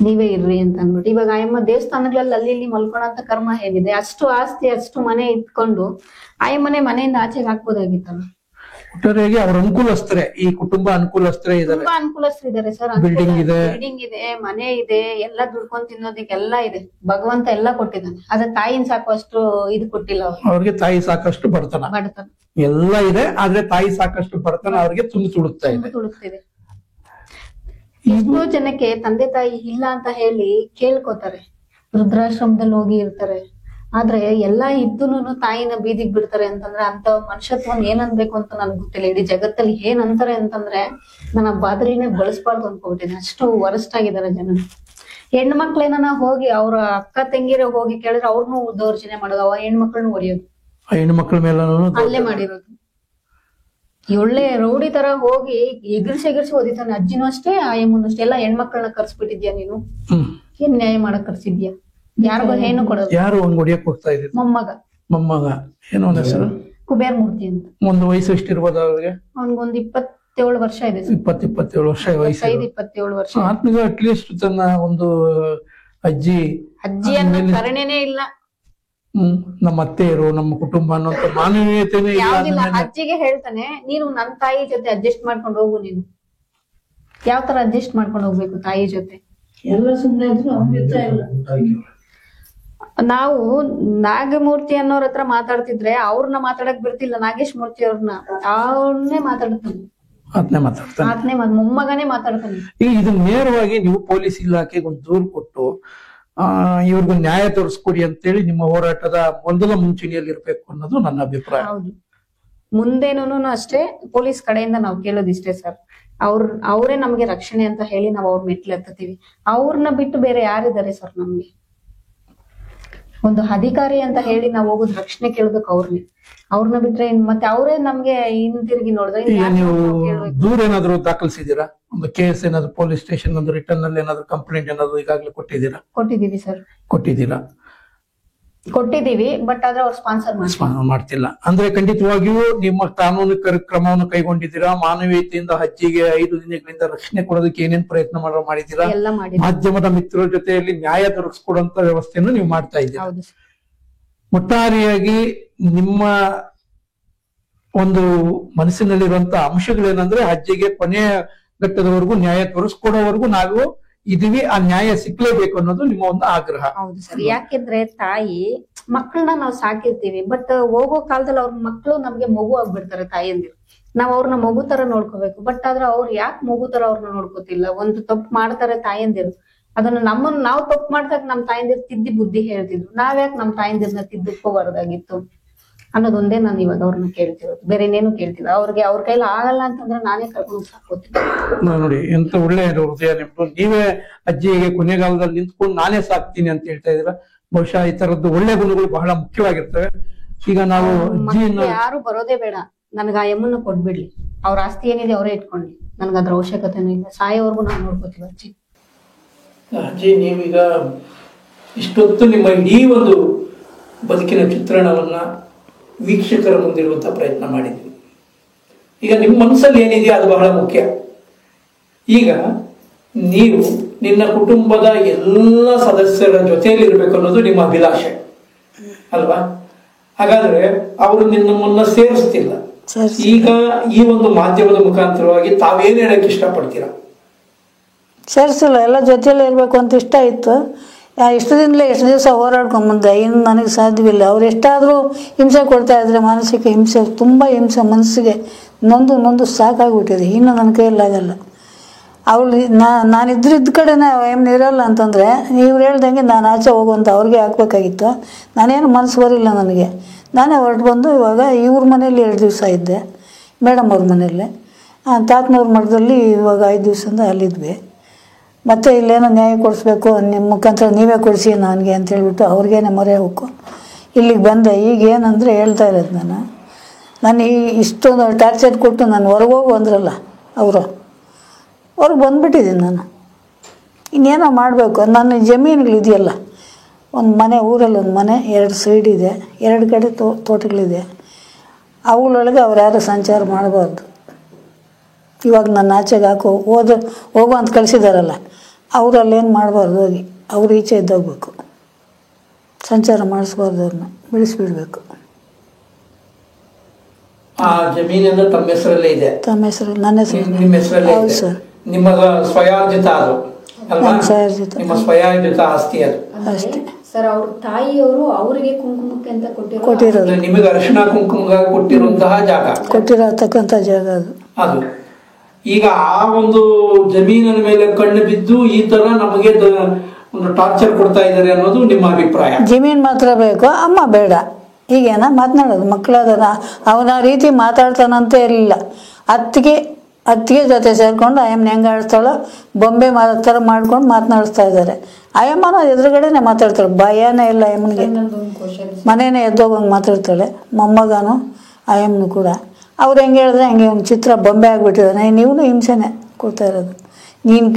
ನೀವೇ ಇರ್ರಿ ಅಂತ ಅನ್ಬಿಟ್ಟು. ಇವಾಗ ಆಯಮ್ಮ ದೇವಸ್ಥಾನಗಳಲ್ಲಿ ಅಲ್ಲಿ ಇಲ್ಲಿ ಮಲ್ಕೊಳಂತ ಕರ್ಮ ಹೇಗಿದೆ? ಅಷ್ಟು ಆಸ್ತಿ, ಅಷ್ಟು ಮನೆ ಇಟ್ಕೊಂಡು ಆಯಮ್ಮನೆ ಮನೆಯಿಂದ ಆಚೆಗೆ ಹಾಕ್ಬೋದಾಗಿತ್ತಲ್ಲ. ಒಟ್ಟಾರೆಯಾಗಿ ಅವ್ರ ಅನುಕೂಲಸ್ಥರೇ, ಈ ಕುಟುಂಬ ಅನುಕೂಲಸ್ಥರೇ ಇದ್ದಾರೆ, ತುಂಬಾ ಅನುಕೂಲಸ್ಥರಿದ್ದಾರೆ ಸರ್. ಬಿಲ್ಡಿಂಗ್ ಇದೆ, ಮನೆ ಇದೆ, ಎಲ್ಲ ದುಡ್ಕೊಂಡ್ ತಿನ್ನೋದಕ್ಕೆಲ್ಲ ಇದೆ. ಭಗವಂತ ಎಲ್ಲ ಕೊಟ್ಟಿದ್ದಾನೆ. ಆದ್ರೆ ತಾಯಿನ ಸಾಕುವಷ್ಟು ಇದು ಕೊಟ್ಟಿಲ್ಲ ಅವ್ರಿಗೆ. ತಾಯಿ ಸಾಕಷ್ಟು ಬಡತನ ಎಲ್ಲ ಇದೆ, ಆದ್ರೆ ತಾಯಿ ಸಾಕಷ್ಟು ಬಡತನ ಅವ್ರಿಗೆ ತುಳುತ್ತಾ ಇದೆ. ಎಷ್ಟೋ ಜನಕ್ಕೆ ತಂದೆ ತಾಯಿ ಇಲ್ಲ ಅಂತ ಹೇಳಿ ಕೇಳ್ಕೊತಾರೆ, ವೃದ್ಧಾಶ್ರಮದಲ್ಲಿ ಹೋಗಿ ಇರ್ತಾರೆ. ಆದ್ರೆ ಎಲ್ಲಾ ಇದ್ದೂನು ತಾಯಿನ ಬೀದಿಗೆ ಬಿಡ್ತಾರೆ ಅಂತಂದ್ರೆ ಅಂತ ಮನುಷ್ಯತ್ವನ್ ಏನನ್ಬೇಕು ಅಂತ ನನ್ಗೆ ಗೊತ್ತಿಲ್ಲ. ಇಡೀ ಜಗತ್ತಲ್ಲಿ ಏನ್ ಅಂತಾರೆ ಅಂತಂದ್ರೆ ನನ್ನ ಬಾದ್ರಿನೇ ಬಳಸ್ಬಾರ್ದು ಅನ್ಕೊಬಿಟ್ಟಿನಿ. ಅಷ್ಟು ವರಸ್ಟ್ ಆಗಿದ್ದಾರೆ ಜನ. ಹೆಣ್ಮಕ್ಳೇನ ಹೋಗಿ ಅವ್ರ ಅಕ್ಕ ತಂಗಿರ ಹೋಗಿ ಕೇಳಿದ್ರೆ ಅವ್ರನ್ನೂ ದೌರ್ಜನ್ಯ ಮಾಡೋದು, ಅವ ಹೆಣ್ಮಕ್ಳನ್ನು ಹೊಡೆಯೋದು, ಹೆಣ್ಮಕ್ಳ ಮೇಲೆ ಅಲ್ಲೇ ಮಾಡಿರೋದು. ಒಳ್ಳೆ ರೌಡಿ ತರ ಹೋಗಿ ಎಗರ್ಸಿ ಓದಿತಾನೆ. ಅಜ್ಜಿನೂ ಅಷ್ಟೇ, ಆಯಮ್ಮನೂ ಅಷ್ಟೇ. ಎಲ್ಲ ಹೆಣ್ಮಕ್ಳನ್ನ ಕರ್ಸ್ಬಿಟ್ಟಿದ್ಯಾ ನೀನು? ಏನ್ ನ್ಯಾಯ ಮಾಡಕ್ ಕರ್ಸಿದ್ಯಾ? ಯಾರಿಗೂ ಏನು ಕೊಡೋದು? ಯಾರು ಒಂದ್ ಹೊಡಿಯಕ್ ಹೋಗ್ತಾ ಇದ್ರು? ಮೊಮ್ಮಗ ಏನೋ ಹೆಸರು? ಕುಬೇರ್ ಮೂರ್ತಿ ಅಂತ. ಒಂದು ವಯಸ್ಸು ಎಷ್ಟಿರ್ಬೋದು ಅವ್ರಿಗೆ? ಅವ್ನಿಗೊಂದು 27 ವರ್ಷ ಇದೆ. 27 ವರ್ಷ ವಯಸ್ಸು. 27 ವರ್ಷ. ಆತ್ಮಿಗೆ ಅಟ್ಲೀಸ್ಟ್ ತನ್ನ ಒಂದು ಅಜ್ಜಿ ಅನ್ನೋ ಕರುಣೆನೇ ಇಲ್ಲ. ನಮ್ಮ ಅತ್ತೆಯರು, ನಮ್ಮ ಕುಟುಂಬ ಅನ್ನೋಂತ ಮಾನವೀಯತೆನೇ ಯಾವ್ದಿಲ್ಲ. ಅಜ್ಜಿಗೆ ಹೇಳ್ತಾನೆ, ನೀನು ನನ್ ತಾಯಿ ಜೊತೆ ಅಡ್ಜಸ್ಟ್ ಮಾಡ್ಕೊಂಡು ಹೋಗು. ನೀನು ಯಾವ ತರ ಅಡ್ಜಸ್ಟ್ ಮಾಡ್ಕೊಂಡು ಹೋಗ್ಬೇಕು ತಾಯಿ ಜೊತೆ? ಎಲ್ಲ ಸುಮ್ಮನೆ ಇದ್ರು ಅವ್ನ ಇರ್ತಾ ಇಲ್ಲ. ನಾವು ನಾಗಮೂರ್ತಿ ಅನ್ನೋರ್ ಹತ್ರ ಮಾತಾಡ್ತಿದ್ರೆ ಅವ್ರನ್ನ ಮಾತಾಡಕ್ ಬಿಡ್ತಿಲ್ಲ. ನಾಗೇಶ್ ಮೂರ್ತಿ ಅವ್ರನ್ನ ಅವ್ರನ್ನೇ ಮಾತಾಡ್ತಾನೆ. ಆತ್ನೇ ಮೊಮ್ಮಗನೇ ಮಾತಾಡ್ತಾನೆ. ಈಗ ಇದು ನೇರವಾಗಿ ನೀವು ಪೊಲೀಸ್ ಇಲಾಖೆಗೆ ಒಂದು ದೂರು ಕೊಟ್ಟು ಇವ್ರಿಗೂ ನ್ಯಾಯ ತೋರಿಸ್ಕೊಡಿ ಅಂತೇಳಿ ನಿಮ್ಮ ಹೋರಾಟದ ಮೊದಲ ಮುಂಚೂಣಿಯಲ್ಲಿ ಇರ್ಬೇಕು ಅನ್ನೋದು ನನ್ನ ಅಭಿಪ್ರಾಯ. ಹೌದು, ಮುಂದೇನೂ ಅಷ್ಟೇ ಪೊಲೀಸ್ ಕಡೆಯಿಂದ ನಾವು ಕೇಳೋದಿಷ್ಟೇ ಸರ್. ಅವರೇ ನಮ್ಗೆ ರಕ್ಷಣೆ ಅಂತ ಹೇಳಿ ನಾವು ಅವ್ರ ಮೆಟ್ಲು ಎತ್ತೀವಿ. ಅವ್ರನ್ನ ಬಿಟ್ಟು ಬೇರೆ ಯಾರಿದ್ದಾರೆ ಸರ್ ನಮ್ಗೆ? ಒಂದು ಅಧಿಕಾರಿ ಅಂತ ಹೇಳಿ ನಾವು ಹೋಗೋದು ರಕ್ಷಣೆ ಕೇಳ್ಬೇಕು ಅವ್ರನ್ನ ಬಿಟ್ರೆ ಮತ್ತೆ ಅವರೇ ನಮ್ಗೆ ಹಿಂದಿರುಗಿ ನೋಡಿದ್ರೆ ಈಗ ನೀವು ದೂರ ಏನಾದ್ರು ದಾಖಲಿಸಿದೀರಾ? ಒಂದು ಕೇಸ್ ಏನಾದ್ರು ಪೊಲೀಸ್ ಸ್ಟೇಷನ್ ಒಂದು ರಿಟರ್ನ್ ಅಲ್ಲಿ ಏನಾದ್ರು ಕಂಪ್ಲೇಂಟ್ ಏನಾದ್ರು ಈಗಾಗಲೇ ಕೊಟ್ಟಿದ್ದೀರಾ? ಕೊಟ್ಟಿದೀವಿ ಸರ್, ಕೊಟ್ಟಿದ್ದೀವಿ. ಬಟ್ ಆದ್ರೆ ಅವ್ರು ಸ್ಪಾನ್ಸರ್ ಮಾಡ್ತಿಲ್ಲ ಅಂದ್ರೆ ಖಂಡಿತವಾಗಿಯೂ ನಿಮ್ಮ ಕಾನೂನು ಕ್ರಮವನ್ನು ಕೈಗೊಂಡಿದ್ದೀರಾ. ಮಾನವೀಯತೆಯಿಂದ ಅಜ್ಜಿಗೆ 5 ದಿನಗಳಿಂದ ರಕ್ಷಣೆ ಕೊಡೋದಕ್ಕೆ ಏನೇನ್ ಪ್ರಯತ್ನ ಮಾಡಿದ್ದೀರಾ? ಎಲ್ಲ ಮಾಡಿ ಮಾಧ್ಯಮದ ಮಿತ್ರರ ಜೊತೆಯಲ್ಲಿ ನ್ಯಾಯ ದೊರಕಿಸ್ಕೊಡುವಂತ ವ್ಯವಸ್ಥೆಯನ್ನು ನೀವು ಮಾಡ್ತಾ ಇದ್ದೀರಾ. ಹೌದು ಸರ್. ಒಟ್ಟಾರೆಯಾಗಿ ನಿಮ್ಮ ಒಂದು ಮನಸ್ಸಿನಲ್ಲಿರುವಂತಹ ಅಂಶಗಳೇನಂದ್ರೆ ಅಜ್ಜಿಗೆ ಕೊನೆಯ ಘಟ್ಟದವರೆಗೂ ನ್ಯಾಯ ತೋರಿಸ್ಕೊಡೋವರೆಗೂ ನಾವು ಇದೀವಿ, ಆ ನ್ಯಾಯ ಸಿಕ್ಲೇಬೇಕು ಅನ್ನೋದು ನಿಮ್ಮ ಒಂದು ಆಗ್ರಹ. ಹೌದು ಸರ್. ಯಾಕೆಂದ್ರೆ ತಾಯಿ ಮಕ್ಕಳನ್ನ ನಾವು ಸಾಕಿರ್ತೀವಿ, ಬಟ್ ಹೋಗೋ ಕಾಲದಲ್ಲಿ ಅವ್ರ ಮಕ್ಕಳು ನಮ್ಗೆ ಮಗು ಆಗ್ಬಿಡ್ತಾರೆ ತಾಯಿಯಂದಿರು. ನಾವ್ ಅವ್ರನ್ನ ಮಗು ತರ ನೋಡ್ಕೋಬೇಕು. ಬಟ್ ಆದ್ರೆ ಅವ್ರು ಯಾಕೆ ಮಗು ತರ ಅವ್ರನ್ನ ನೋಡ್ಕೋತಿಲ್ಲ? ಒಂದು ತಪ್ಪು ಮಾಡ್ತಾರೆ ತಾಯಂದಿರು, ಅದನ್ನ ನಾವು ತಪ್ಪು ಮಾಡ್ದಾಗ ನಮ್ ತಾಯಂದಿರು ತಿದ್ದಿ ಬುದ್ಧಿ ಹೇಳ್ತಿದ್ರು. ನಾವ್ಯಾಕೆ ನಮ್ ತಾಯಂದಿರ್ನ ತಿದ್ದಕ್ಕೋಬಾರ್ದಾಗಿತ್ತು ಅನ್ನೋದೊಂದೇ ನಾನು ಇವಾಗ ಅವ್ರನ್ನ ಕೇಳ್ತಿರೋದು, ಬೇರೆ ಇನ್ನೇನು ಕೇಳ್ತಿಲ್ಲ. ಅವ್ರಿಗೆ ಅವ್ರ ಕೈಲಿ ಆಗಲ್ಲ ಅಂತಂದ್ರೆ ನಾನೇ ಕರ್ಕೊಂಡು ಸಾಕೋತೀನಿ. ನೋಡಿ ಎಂತ ಒಳ್ಳೆ ಹೃದಯ ನಿಮ್ದು. ನೀವೇ ಅಜ್ಜಿಗೆ ಕೊನೆಗಾಲದಲ್ಲಿ ನಿಂತ್ಕೊಂಡು ನಾನೇ ಸಾಕ್ತೀನಿ ಅಂತ ಹೇಳ್ತಾ ಇದೀರ. ಬಹುಶಃ ಈ ತರದ್ದು ಒಳ್ಳೆ ಗುಣಗಳು ಬಹಳ ಮುಖ್ಯವಾಗಿರ್ತವೆ. ಈಗ ನಾವು ಯಾರು ಬರೋದೇ ಬೇಡ, ನನ್ಗ ಆ ಎಮ್ಮನ್ನ ಕೊಟ್ಬಿಡ್ಲಿ, ಅವ್ರ ಆಸ್ತಿ ಏನಿದೆ ಅವರೇ ಇಟ್ಕೊಂಡ್ಲಿ, ನನ್ಗ ಅದ್ರ ಅವಶ್ಯಕತೆನೂ ಇಲ್ಲ. ಸಾಯೋವರೆಗೂ ನಾನು ನೋಡ್ಕೋತೀವಿ ಅಜ್ಜಿ. ನೀವೀಗ ಇಷ್ಟೊತ್ತು ನಿಮ್ಮ ಇಡೀ ಒಂದು ಬದುಕಿನ ಚಿತ್ರಣವನ್ನ ವೀಕ್ಷಕರ ಮುಂದಿರುವಂತ ಪ್ರಯತ್ನ ಮಾಡಿದ್ವಿ. ಈಗ ನಿಮ್ಮ ಮನಸ್ಸಲ್ಲಿ ಏನಿದೆಯೋ ಅದು ಬಹಳ ಮುಖ್ಯ. ಈಗ ನೀವು ನಿನ್ನ ಕುಟುಂಬದ ಎಲ್ಲ ಸದಸ್ಯರ ಜೊತೆಯಲ್ಲಿ ಇರಬೇಕು ಅನ್ನೋದು ನಿಮ್ಮ ಅಭಿಲಾಷೆ ಅಲ್ವಾ? ಹಾಗಾದ್ರೆ ಅವರು ನಿಮ್ಮನ್ನ ಸೇರಿಸ್ತಿಲ್ಲ. ಈಗ ಈ ಒಂದು ಮಾಧ್ಯಮದ ಮುಖಾಂತರವಾಗಿ ತಾವೇನು ಹೇಳಕ್ ಇಷ್ಟಪಡ್ತೀರಾ? ಸೇರಿಸಿಲ್ಲ, ಎಲ್ಲ ಜೊತೆಯಲ್ಲೇ ಇರಬೇಕು ಅಂತ ಇಷ್ಟ ಇತ್ತು. ಎಷ್ಟು ದಿವಸ ಹೋರಾಡ್ಕೊಂಬಂದೆ. ಇನ್ನು ನನಗೆ ಸಾಧ್ಯವಿಲ್ಲ. ಅವ್ರು ಎಷ್ಟಾದರೂ ಹಿಂಸೆ ಕೊಡ್ತಾ ಇದ್ರೆ, ಮಾನಸಿಕ ಹಿಂಸೆ, ತುಂಬ ಹಿಂಸೆ, ಮನಸ್ಸಿಗೆ ನೊಂದು ಸಾಕಾಗ್ಬಿಟ್ಟಿದೆ. ಇನ್ನು ನನ್ನ ಕೈಯಲ್ಲಾಗಲ್ಲ. ಅವಳು ನಾನಿದ್ರಿದ್ದ ಕಡೆನೇ ಏನು ಇರೋಲ್ಲ ಅಂತಂದರೆ ಇವ್ರು ಹೇಳ್ದಂಗೆ ನಾನು ಆಚೆ ಹೋಗುವಂತ ಅವ್ರಿಗೆ ಹಾಕ್ಬೇಕಾಗಿತ್ತು. ನಾನೇನು ಮನಸ್ಸು ಬರಿಲ್ಲ ನನಗೆ. ನಾನೇ ಹೊರಟು ಬಂದು ಇವಾಗ ಇವ್ರ ಮನೇಲಿ 2 ದಿವಸ ಇದ್ದೆ, ಮೇಡಮ್ ಅವ್ರ ಮನೆಯಲ್ಲೇ. ತಾತನವ್ರ ಮಠದಲ್ಲಿ ಇವಾಗ 5 ದಿವಸದಿಂದ ಅಲ್ಲಿದ್ವಿ. ಮತ್ತು ಇಲ್ಲೇನೋ ನ್ಯಾಯ ಕೊಡಿಸ್ಬೇಕು, ನಿಮ್ಮ ಮುಖಾಂತರ ನೀವೇ ಕೊಡಿಸಿ ನನಗೆ ಅಂತೇಳ್ಬಿಟ್ಟು ಅವ್ರಿಗೇನೆ ಮೊರೆ ಹೋಗು ಇಲ್ಲಿಗೆ ಬಂದೆ. ಈಗ ಏನಂದರೆ ಹೇಳ್ತಾ ಇರೋದು ನಾನು ಇಷ್ಟೊಂದು ಟಾರ್ಚರ್ ಕೊಟ್ಟು ನಾನು ಹೊರಗೋಗು ಅಂದ್ರಲ್ಲ ಅವರು, ಹೊರಗೆ ಬಂದುಬಿಟ್ಟಿದ್ದೀನಿ ನಾನು. ಇನ್ನೇನೋ ಮಾಡಬೇಕು. ನನ್ನ ಜಮೀನುಗಳಿದೆಯಲ್ಲ, ಒಂದು ಮನೆ, ಊರಲ್ಲಿ ಒಂದು ಮನೆ, 2 ಸೈಡ್ ಇದೆ, 2 ಕಡೆ ತೋಟಗಳಿದೆ. ಅವುಗಳೊಳಗೆ ಅವ್ರು ಯಾರು ಸಂಚಾರ ಮಾಡಬಾರ್ದು. ಇವಾಗ ನನ್ನ ಆಚೆಗೆ ಹೋಗು ಅಂತ ಕಳಿಸಿದಾರಲ್ಲ, ಅವರಲ್ಲೇನು ಮಾಡಬಾರ್ದು. ಹೋಗಿ ಅವ್ರು ಈಚೆ ಇದ್ದೋಗ್ಬೇಕು, ಸಂಚಾರ ಮಾಡಿಸ್ಬಾರ್ದು, ಅವ್ರನ್ನ ಬಿಡಿಸ್ಬಿಡ್ಬೇಕು. ಆ ಜಮೀನೆಲ್ಲ ತಮ್ಮ ಹೆಸರಲ್ಲೇ ಇದೆ? ತಮ್ಮ ಹೆಸರು, ನನ್ನ ಹೆಸರು. ನಿಮ್ಮ ಹೆಸರಲ್ಲೇ? ಹೌದು ಸರ್. ನಿಮ್ಮ ಸ್ವಯಾರ್ಜಿತ ಅದು ಅಲ್ವಾ? ಸ್ವಯಾರ್ಜಿತ, ನಿಮ್ಮ ಸ್ವಯಾರ್ಜಿತ ಆಸ್ತಿ ಅದು ಅಷ್ಟೇ ಸರ್. ಅವ್ರ ತಾಯಿಯವರು ಅವರಿಗೆ ಕುಂಕುಮಕ್ಕೆ ಅಂತ ಕೊಟ್ಟಿರೋದು, ನಿಮಗೆ ಅರಿಶಿನ ಕುಂಕುಮ ಕೊಟ್ಟಿರುವಂತಹ ಜಾಗ, ಕೊಟ್ಟಿರತಕ್ಕಂಥ ಜಾಗ ಅದು. ಈಗ ಆ ಒಂದು ಜಮೀನಿನ ಮೇಲೆ ಕಣ್ಣು ಬಿದ್ದು ಈ ತರ ನಮಗೆ ಒಂದು ಟಾರ್ಚರ್ ಕೊಡ್ತಾ ಇದ್ದಾರೆ ಅನ್ನೋದು ನಿಮ್ಮ ಅಭಿಪ್ರಾಯ? ಜಮೀನು ಮಾತ್ರ ಬೇಕು, ಅಮ್ಮ ಬೇಡ. ಈಗೇನ ಮಾತನಾಡೋದು, ಮಕ್ಕಳಾದ ಅವನ ರೀತಿ ಮಾತಾಡ್ತಾನಂತ ಇರಲಿಲ್ಲ. ಅತ್ತಿಗೆ ಜೊತೆ ಸೇರಿಕೊಂಡು ಆಯಮ್ಮನ ಹೆಂಗೆ ಆಡಿಸ್ತಾಳೋ ಬೊಂಬೆ ಥರ ಮಾಡ್ಕೊಂಡು ಮಾತನಾಡಿಸ್ತಾ ಇದ್ದಾರೆ. ಆಯಮ್ಮನ ಎದುರುಗಡೆನೆ ಮಾತಾಡ್ತಾಳೆ, ಭಯನೇ ಇಲ್ಲ ಆಯಮ್ಮನಿಗೆ. ಮನೇನೆ ಎದ್ದೋಗಂಗೆ ಮಾತಾಡ್ತಾಳೆ. ಮೊಮ್ಮಗನು ಆಯಮ್ಮನು ಕೂಡ. ಅವ್ರು ಹೆಂಗೆ ಹೇಳಿದ್ರೆ ಹಂಗೆ ಒಂದು ಚಿತ್ರ ಬೊಂಬೆ ಆಗಿಬಿಟ್ಟಿದ್ದಾನೆ. ನೀವು ಹಿಂಸೆನೆ ಕೊಡ್ತಾ ಇರೋದು. ನೀನು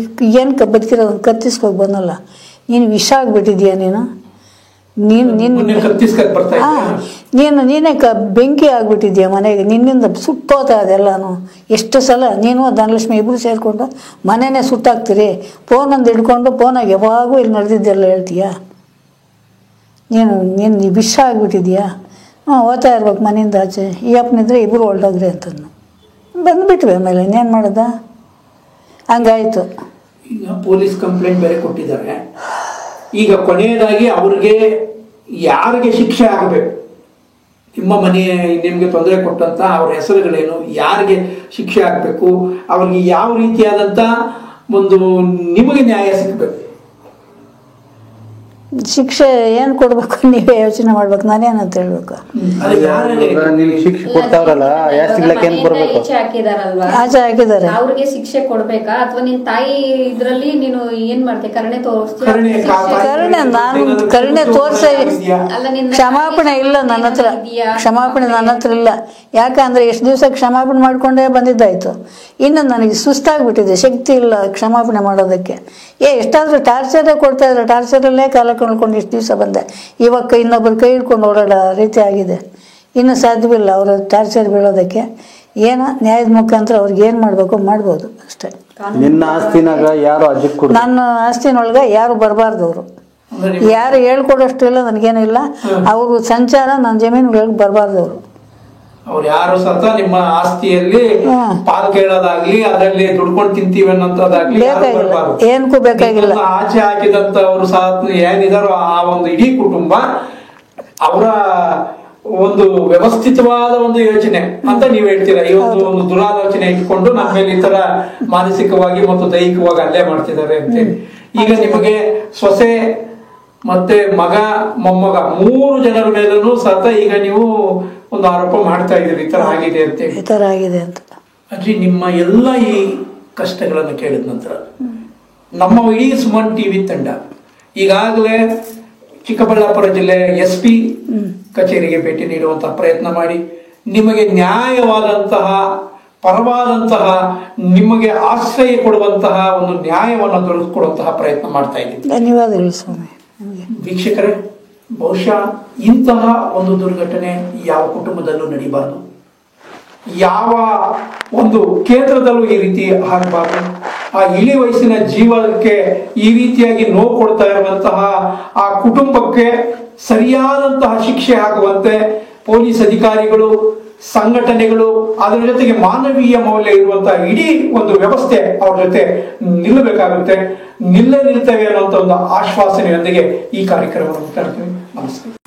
ಏನು ಬದುಕಿರೋದು ಕತ್ತಿಸ್ಕೋಗಿ ಬಂದಲ್ಲ, ನೀನು ವಿಷ ಆಗಿಬಿಟ್ಟಿದ್ಯಾ ನೀನೇ ಬೆಂಕಿ ಆಗಿಬಿಟ್ಟಿದ್ಯಾ ಮನೆಗೆ. ನಿನ್ನಿಂದ ಸುಟ್ಟೋತಾ ಅದೆಲ್ಲನು. ಎಷ್ಟು ಸಲ ನೀನು ಧನಲಕ್ಷ್ಮಿ ಇಬ್ಬರು ಸೇರಿಕೊಂಡು ಮನೆಯೇ ಸುಟ್ಟಾಕ್ತೀರಿ. ಫೋನೊಂದು ಹಿಡ್ಕೊಂಡು ಫೋನಾಗ ಯಾವಾಗೂ ಇಲ್ಲಿ ನಡೆದಿದ್ದೆಲ್ಲ ಹೇಳ್ತೀಯಾ? ನೀನು ವಿಷ ಆಗಿಬಿಟ್ಟಿದ್ಯಾ? ಓದ್ತಾ ಇರ್ಬೇಕು ಮನೆಯಿಂದ ಆಚೆ. ಈ ಅಪ್ಪನಿದ್ರೆ ಇಬ್ಬರು ಹೊರಟೋಗ್ರಿ ಅಂತಂದು ಬಂದುಬಿಟ್ವಿ. ಆಮೇಲೆ ಇನ್ನೇನು ಮಾಡೋದ? ಹಂಗಾಯ್ತು. ಈಗ ಪೊಲೀಸ್ ಕಂಪ್ಲೇಂಟ್ ಬೇರೆ ಕೊಟ್ಟಿದ್ದಾರೆ. ಈಗ ಕೊನೆಯದಾಗಿ ಅವ್ರಿಗೆ ಯಾರಿಗೆ ಶಿಕ್ಷೆ ಆಗಬೇಕು? ನಿಮ್ಮ ಮನೆ ನಿಮಗೆ ತೊಂದರೆ ಕೊಟ್ಟಂತ ಅವ್ರ ಹೆಸರುಗಳೇನು, ಯಾರಿಗೆ ಶಿಕ್ಷೆ ಆಗಬೇಕು, ಅವ್ರಿಗೆ ಯಾವ ರೀತಿಯಾದಂಥ ಒಂದು ನಿಮಗೆ ನ್ಯಾಯ ಸಿಗಬೇಕು? ಶಿಕ್ಷೆ ಏನು ಕೊಡ್ಬೇಕು ನೀವೇ ಯೋಚನೆ ಮಾಡ್ಬೇಕು, ನಾನೇನಂತ ಹೇಳ್ಬೇಕು. ಅದು ಯಾರಿಗೆ ನಿನ್ಗೆ ಶಿಕ್ಷೆ ಕೊಡ್ತಾವ್ರಲ್ಲ ಎಷ್ಟು ತಿಂಗಳಕ್ಕೆ ಏನು ಬರಬೇಕು? ಈಚೆ ಹಾಕಿದಾರಲ್ವಾ, ಆಚೆ ಹಾಕಿದ್ದಾರೆ. ಅವ್ರಿಗೆ ಶಿಕ್ಷೆ ಕೊಡ್ಬೇಕಾ ಅಥವಾ ನಿನ್ ತಾಯಿ ಇದ್ರಲ್ಲಿ ನೀನು ಏನ್ ಮಾಡ್ತೆ, ಕರುಣೆ ತೋರಿಸ್ತೀಯ? ಕರುಣೆ ನಾನು ಕರುಣೆ ತೋರಿಸ ಅಲ್ಲ, ನಿನ್ನ ಕ್ಷಮಾಪಣೆ ಇಲ್ಲ ನನ್ನ ಹತ್ರ, ಕ್ಷಮಾಪಣೆ ನನ್ನ ಹತ್ರ ಇಲ್ಲ. ಯಾಕಂದ್ರೆ ಎಷ್ಟು ದಿವಸ ಕ್ಷಮಾಪಣೆ ಮಾಡ್ಕೊಂಡೇ ಬಂದಿದ್ದಾಯ್ತು. ಇನ್ನು ನನಗೆ ಸುಸ್ತಾಗ್ಬಿಟ್ಟಿದೆ, ಶಕ್ತಿ ಇಲ್ಲ ಕ್ಷಮಾಪಣೆ ಮಾಡೋದಕ್ಕೆ. ಎಷ್ಟಾದ್ರೂ ಟಾರ್ಚರೇ ಕೊಡ್ತಾ ಇದ್ರೆ ಟಾರ್ಚರಲ್ಲೇ ಕಾಲ ಕಳ್ಕೊಂಡು ಇಷ್ಟು ದಿವಸ ಬಂದೆ. ಇವಾಗ ಇನ್ನೊಬ್ಬರು ಕೈ ಹಿಡ್ಕೊಂಡು ಓಡಾಡೋ ರೀತಿ ಆಗಿದೆ. ಇನ್ನು ಸಾಧ್ಯವಿಲ್ಲ ಅವರ ಟಾರ್ಚರ್ ಬೀಳೋದಕ್ಕೆ. ಏನೋ ನ್ಯಾಯದ ಮುಖಾಂತರ ಅವ್ರಿಗೆ ಏನು ಮಾಡಬೇಕು ಮಾಡ್ಬೋದು ಅಷ್ಟೇ. ನಿನ್ನ ಆಸ್ತಿನಾಗ ಯಾರು ಅಜ್ಜಿಗೆ ಕೊಡು, ನನ್ನ ಆಸ್ತಿನೊಳಗೆ ಯಾರು ಬರಬಾರ್ದು. ಅವರು ಯಾರು ಹೇಳ್ಕೊಡೋಷ್ಟು ಇಲ್ಲ, ನನಗೇನು ಇಲ್ಲ. ಅವರು ಸಂಚಾರ ನನ್ನ ಜಮೀನುಗಳಿಗೆ ಬರಬಾರ್ದು. ಅವರು ಅವ್ರು ಯಾರು ಸತ ನಿಮ್ಮ ಆಸ್ತಿಯಲ್ಲಿ ಪಾಲ್ ಕೇಳೋದಾಗ್ಲಿ, ಅದರಲ್ಲಿ ದುಡ್ಕೊಂಡು ತಿಂತೀವಿ ಅನ್ನೋದಾಗ್ಲಿ ಬೇಕಾಗಿಲ್ಲ, ಏನಕ್ಕೂ ಬೇಕಾಗಿಲ್ಲ. ಆಚೆ ಹಾಕಿದಂತ ಅವರು ಸಹ ಏನಿದಾರೋ ಆ ಒಂದು ಇಡೀ ಕುಟುಂಬ ಅವರ ಒಂದು ವ್ಯವಸ್ಥಿತವಾದ ಒಂದು ಯೋಚನೆ ಅಂತ ನೀವ್ ಹೇಳ್ತೀರಾ. ಈ ಒಂದು ದುರಾಲೋಚನೆ ಇಟ್ಕೊಂಡು ನಮ್ಮ ಮೇಲೆ ಈ ತರ ಮಾನಸಿಕವಾಗಿ ಮತ್ತು ದೈಹಿಕವಾಗಿ ಹಲ್ಲೆ ಮಾಡ್ತಿದ್ದಾರೆ ಅಂತ. ಈಗ ನಿಮಗೆ ಸೊಸೆ ಮತ್ತೆ ಮಗ ಮೊಮ್ಮಗ 3 ಜನರ ಮೇಲೂ ಸತ ಈಗ ನೀವು ಒಂದು ಆರೋಪ ಮಾಡ್ತಾ ಇದ್ದೀರಿ ಈ ತರ ಆಗಿದೆ ಅಂತ. ಈ ಥರ ಆಗಿದೆ ಅಂತ. ಅಜ್ಜಿ, ನಿಮ್ಮ ಎಲ್ಲ ಈ ಕಷ್ಟಗಳನ್ನು ಕೇಳಿದ ನಂತರ ನಮ್ಮ ಇಡೀ ಸುಮನ್ ಟಿವಿ ತಂಡ ಈಗಾಗಲೇ ಚಿಕ್ಕಬಳ್ಳಾಪುರ ಜಿಲ್ಲೆ SP ಕಚೇರಿಗೆ ಭೇಟಿ ನೀಡುವಂತಹ ಪ್ರಯತ್ನ ಮಾಡಿ ನಿಮಗೆ ನ್ಯಾಯವಾದಂತಹ ಪರವಾದಂತಹ ನಿಮಗೆ ಆಶ್ರಯ ಕೊಡುವಂತಹ ಒಂದು ನ್ಯಾಯವನ್ನು ದೊರಕಿಕೊಡುವಂತಹ ಪ್ರಯತ್ನ ಮಾಡ್ತಾ ಇದ್ದೀವಿ. ಧನ್ಯವಾದಗಳು ಸ್ವಾಮಿ. ವೀಕ್ಷಕರೇ, ಬಹುಶಃ ಇಂತಹ ಒಂದು ದುರ್ಘಟನೆ ಯಾವ ಕುಟುಂಬದಲ್ಲೂ ನಡೀಬಾರದು, ಯಾವ ಒಂದು ಕೇಂದ್ರದಲ್ಲೂ ಈ ರೀತಿ ಆಗಬಾರದು. ಆ ಇಳಿ ವಯಸ್ಸಿನ ಜೀವನಕ್ಕೆ ಈ ರೀತಿಯಾಗಿ ನೋವು ಕೊಡ್ತಾ ಇರುವಂತಹ ಆ ಕುಟುಂಬಕ್ಕೆ ಸರಿಯಾದಂತಹ ಶಿಕ್ಷೆ ಆಗುವಂತೆ ಪೊಲೀಸ್ ಅಧಿಕಾರಿಗಳು, ಸಂಘಟನೆಗಳು, ಅದರ ಜೊತೆಗೆ ಮಾನವೀಯ ಮೌಲ್ಯ ಇರುವಂತಹ ಇಡೀ ಒಂದು ವ್ಯವಸ್ಥೆ ಅವ್ರ ಜೊತೆ ನಿಲ್ಲಬೇಕಾಗುತ್ತೆ. ನಿಲ್ತೇವೆ ಅನ್ನುವಂಥ ಒಂದು ಆಶ್ವಾಸನೆಯೊಂದಿಗೆ ಈ ಕಾರ್ಯಕ್ರಮವನ್ನು ಮುಗಿಸ್ತೀವಿ. ನಮಸ್ಕಾರ.